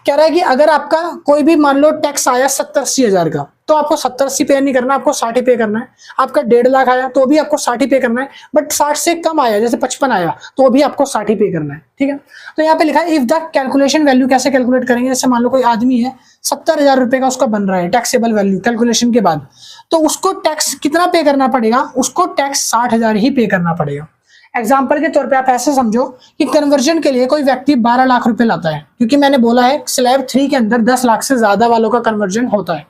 कह रहा है कि अगर आपका कोई भी मान लो टैक्स आया 70-80 हजार का, तो आपको 70-80 पे नहीं करना, आपको 60 पे करना है। आपका 1.5 लाख आया तो भी आपको 60 पे करना है, बट 60 से कम आया जैसे 55 आया तो भी आपको 60 पे करना है, ठीक है। तो यहाँ पे लिखा है इफ द कैलकुलेशन वैल्यू, कैसे कैलकुलेट करेंगे? जैसे मान लो कोई आदमी है 70,000 रुपए का उसका बन रहा है टैक्सेबल वैल्यू कैलकुलेशन के बाद, तो उसको टैक्स कितना पे करना पड़ेगा? उसको टैक्स 60,000 ही पे करना पड़ेगा। एग्जाम्पल के तौर पे आप ऐसे समझो कि कन्वर्जन के लिए कोई व्यक्ति 12 लाख रुपए लाता है, क्योंकि मैंने बोला है स्लैब 3 के अंदर 10 लाख से ज्यादा वालों का कन्वर्जन होता है।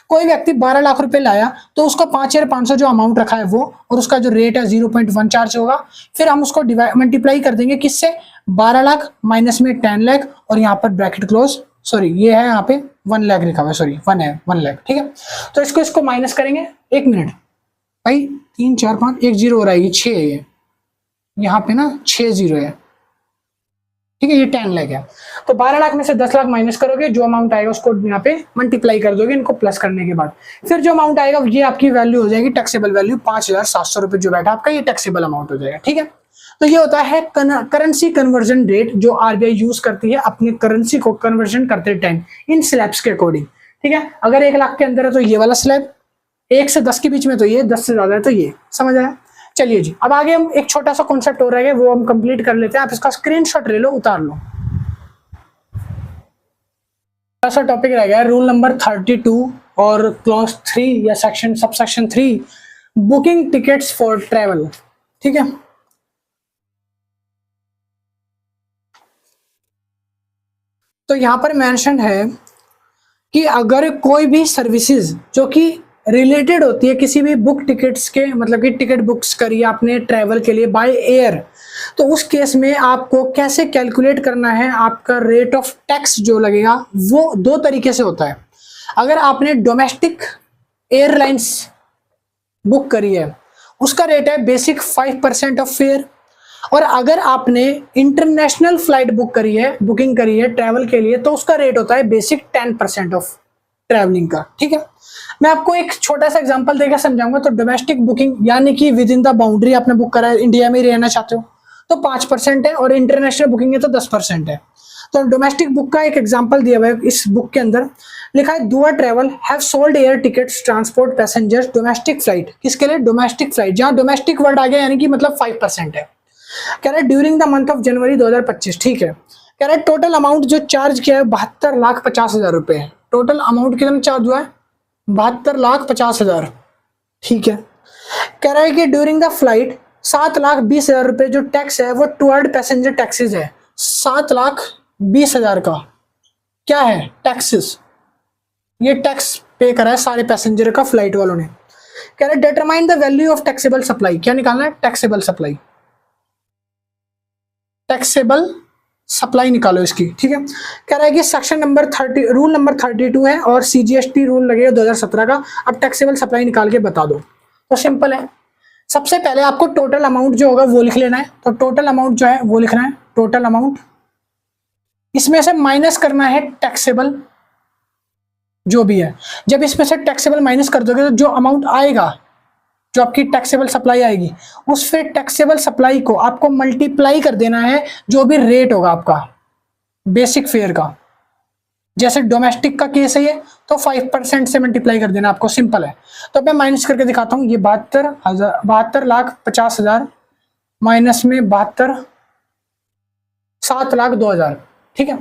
कोई व्यक्ति 12 लाख रुपए लाया तो उसका 5,500 जो अमाउंट रखा है वो, और उसका जो रेट है 0.1 चार्ज होगा। फिर हम उसको मल्टीप्लाई कर देंगे किससे? 12 लाख माइनस में 10 लाख, और यहाँ पर ब्रैकेट क्लोज, सॉरी ये है यहाँ पे 1 लाख लिखा हुआ है, सॉरी 1 लाख, ठीक है। तो इसको माइनस करेंगे, 1 मिनट भाई, 3 4 5 1 0 हो रहा है, ये 6 है, ये यहाँ पे ना 6 0 है, ठीक है। ये 10 लाख है। तो 12 लाख में से 10 लाख माइनस करोगे, जो अमाउंट आएगा उसको यहाँ पे मल्टीप्लाई कर दोगे इनको प्लस करने के बाद, फिर जो अमाउंट आएगा ये आपकी वैल्यू हो जाएगी टैक्सेबल वैल्यू 5,700 रुपए जो बैठा आपका, ये टैक्सेबल अमाउंट हो जाएगा, ठीक है। तो ये होता है करेंसी कन्वर्जन रेट जो आरबीआई यूज करती है अपनी करेंसी को कन्वर्जन करते टाइम इन स्लैब्स के अकॉर्डिंग, ठीक है। अगर 1 लाख के अंदर है तो ये वाला स्लैब, 1 से 10 के बीच में तो ये, 10 से ज्यादा है तो ये, समझ आया? चलिए जी, अब आगे हम एक छोटा सा कॉन्सेप्ट हो रहा है वो हम कंप्लीट कर लेते हैं। आप इसका स्क्रीनशॉट ले लो, उतार लो। ऐसा टॉपिक रह गया रूल नंबर 32 और क्लॉज 3 या section subsection 3, booking tickets for travel, ठीक है। तो यहां पर मेंशन है कि अगर कोई भी सर्विसेज जो कि रिलेटेड होती है किसी भी बुक टिकट्स के, मतलब कि टिकट बुक्स करिए आपने ट्रैवल के लिए बाय एयर, तो उस केस में आपको कैसे कैलकुलेट करना है? आपका रेट ऑफ टैक्स जो लगेगा वो 2 तरीके से होता है। अगर आपने डोमेस्टिक एयरलाइंस बुक करी है उसका रेट है बेसिक 5% ऑफ फेयर, और अगर आपने इंटरनेशनल फ्लाइट बुकिंग करी है ट्रैवल के लिए तो उसका रेट होता है बेसिक 10% ऑफ ट्रैवलिंग का, ठीक है। मैं आपको एक छोटा सा एग्जांपल देकर समझाऊंगा। तो डोमेस्टिक बुकिंग यानी कि विद इन द बाउंड्री आपने बुक करा है, इंडिया में ही रहना चाहते हो तो 5% है, और इंटरनेशनल बुकिंग है तो 10% है। तो डोमेस्टिक बुक का एक एग्जांपल दिया हुआ है इस बुक के अंदर, लिखा है दुआ travel have sold air tickets transport passengers domestic flight. किसके लिए? डोमेस्टिक फ्लाइट, जहां डोमेस्टिक वर्ड आ गया यानी कि मतलब 5% है। कह रहा है during the month of January 2025, ठीक है। कह रहा है टोटल अमाउंट जो चार्ज किया है 72,50,000 रुपए है। टोटल अमाउंट कितना चार्ज हुआ है? 72,50,000, ठीक है। कह रहा है कि ड्यूरिंग द फ्लाइट 7,20,000 रुपए जो टैक्स है वो टुवर्ड पैसेंजर टैक्सेस है। 7,20,000 का क्या है? टैक्सेस, ये टैक्स पे करा है सारे पैसेंजर का फ्लाइट वालों ने। कह रहा है determine the value of taxable supply, क्या निकालना है? टैक्सेबल सप्लाई, टैक्सेबल सप्लाई निकालो इसकी, ठीक है। कह रहा है कि सेक्शन नंबर 30 रूल नंबर 32 है और सीजीएसटी रूल लगेगा 2017 का। अब टैक्सेबल सप्लाई निकाल के बता दो। तो सिंपल है, सबसे पहले आपको टोटल अमाउंट जो होगा वो लिख लेना है। तो टोटल अमाउंट जो है वो लिखना है, टोटल अमाउंट, इसमें से माइनस करना है टैक्सेबल जो भी है। जब इसमें से टैक्सेबल माइनस कर दोगे तो जो अमाउंट आएगा, जो आपकी टैक्सेबल सप्लाई आएगी, उस फिर टैक्सेबल सप्लाई को आपको मल्टीप्लाई कर देना है जो भी रेट होगा आपका बेसिक फेयर का। जैसे डोमेस्टिक का केस है ये, तो 5% से मल्टीप्लाई कर देना आपको, सिंपल है। तो मैं माइनस करके दिखाता हूँ। ये 72,50,000 माइनस में 7,02,000, ठीक है।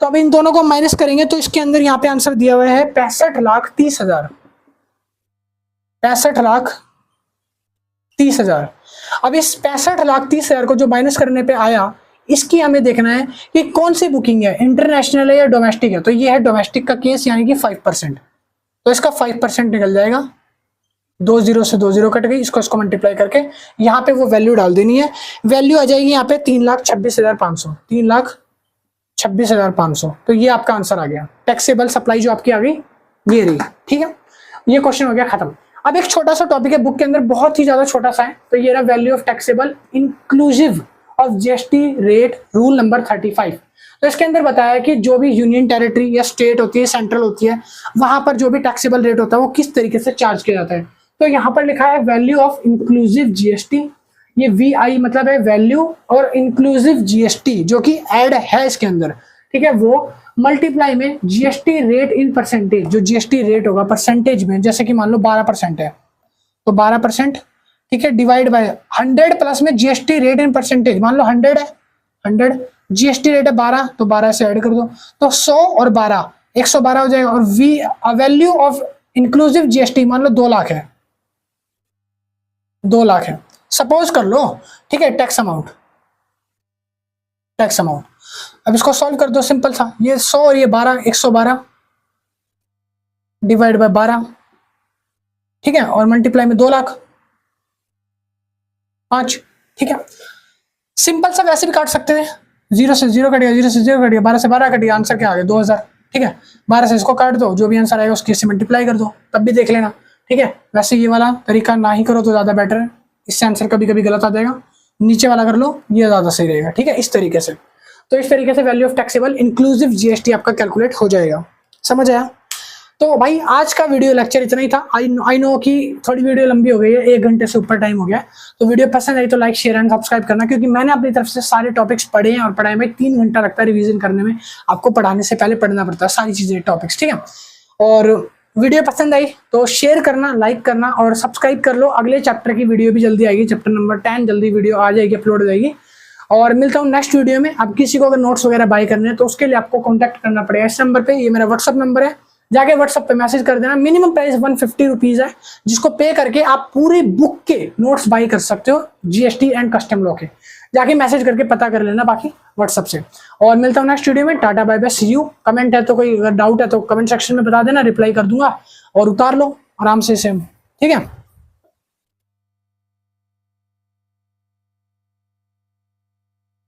तो अब इन दोनों को माइनस करेंगे तो इसके अंदर यहाँ पे आंसर दिया हुआ है 65,30,000, 65,30,000। अब इस 65,30,000 को जो माइनस करने पे आया, इसकी हमें देखना है कि कौन सी बुकिंग है, इंटरनेशनल है या डोमेस्टिक है। तो ये है डोमेस्टिक का केस यानी कि 5%, तो इसका 5% निकल जाएगा। 2 0 से 2 0 कट गई, इसको मल्टीप्लाई करके यहाँ पे वो वैल्यू डाल देनी है। वैल्यू आ जाएगी यहाँ पे 3,26,500, 3,26,500। तो ये आपका आंसर आ गया। टैक्सेबल सप्लाई जो आपकी आ गई ये रही, ठीक है। ये क्वेश्चन हो गया खत्म। अब एक छोटा सा टॉपिक है बुक के अंदर, बहुत ही ज्यादा छोटा सा है, तो ये रहा value of taxable inclusive of GST rate rule number 35। तो इसके अंदर बताया है कि जो भी यूनियन टेरिटरी या स्टेट होती है, सेंट्रल होती है, वहां पर जो भी टैक्सेबल रेट होता है वो किस तरीके से चार्ज किया जाता है। तो यहाँ पर लिखा है वैल्यू ऑफ इंक्लूसिव जीएसटी, ये VI मतलब है वैल्यू और इंक्लूसिव जीएसटी जो कि ऐड है इसके अंदर, ठीक है, वो मल्टीप्लाई में जीएसटी रेट इन परसेंटेज, जो जीएसटी रेट होगा परसेंटेज में, जैसे कि मान लो 12% है तो 12%, ठीक है, डिवाइड बाय 100 प्लस में जीएसटी रेट इन परसेंटेज, मान लो 100 है, 100 जीएसटी रेट है 12 तो 12 से ऐड कर दो, तो 100 और 12 112 हो जाएगा। और वैल्यू ऑफ इंक्लूसिव जीएसटी मान लो 2 लाख है, 2 लाख है सपोज कर लो, ठीक है, टैक्स अमाउंट। अब इसको सॉल्व कर दो, सिंपल सा, ये 100 और ये 12, 112 डिवाइड बाय 12, ठीक है, और मल्टीप्लाई में 2 लाख 5, ठीक है, सिंपल सा, वैसे भी काट सकते थे, 0 से 0 कट गया, 0 से 0 कट गया, 12 से 12 कट गया, आंसर क्या आ गया 2000, ठीक है, 12 से इसको काट दो, जो भी आंसर आएगा उसके से मल्टीप्लाई कर दो, तब भी देख लेना, ठीक है। वैसे ये वाला तरीका ना ही करो तो ज्यादा बेटर है, इससे आंसर कभी कभी गलत आ जाएगा, नीचे वाला कर लो, ये ज्यादा सही रहेगा, ठीक है, इस तरीके से। तो इस तरीके से value of taxable inclusive GST आपका कैलकुलेट हो जाएगा, समझ आया। तो भाई आज का वीडियो लेक्चर इतना ही था। आई नो कि थोड़ी वीडियो लंबी हो गई है, 1 घंटे से ऊपर टाइम हो गया, तो वीडियो पसंद आई तो लाइक शेयर एंड सब्सक्राइब करना, क्योंकि मैंने अपनी तरफ से सारे टॉपिक्स पढ़े हैं और पढ़ाई में 3 घंटा लगता है रिवीजन करने में, आपको पढ़ाने से पहले पढ़ना पड़ता है सारी चीजें, टॉपिक्स, ठीक है। और वीडियो पसंद आई तो शेयर करना, लाइक करना और सब्सक्राइब कर लो। अगले चैप्टर की वीडियो भी जल्दी आएगी, चैप्टर नंबर 10 जल्दी वीडियो आ जाएगी, अपलोड हो जाएगी। और मिलता हूँ नेक्स्ट वीडियो में। अब किसी को अगर नोट्स वगैरह बाय करने हैं तो उसके लिए आपको कॉन्टैक्ट करना पड़ेगा इस नंबर पे, ये मेरा व्हाट्सअप नंबर है, जाके व्हाट्सअप पे मैसेज कर देना। मिनिमम प्राइस 150 रुपीज है, जिसको पे करके आप पूरी बुक के नोट्स बाय कर सकते हो जीएसटी एंड कस्टम लॉ के, जाके मैसेज करके पता कर लेना बाकी व्हाट्सअप से। और मिलता हूँ नेक्स्ट वीडियो में, tata bye bye, see you. Comment है तो कोई अगर डाउट है तो कमेंट सेक्शन में बता देना, रिप्लाई कर दूंगा और उतार लो आराम से सेम, ठीक है।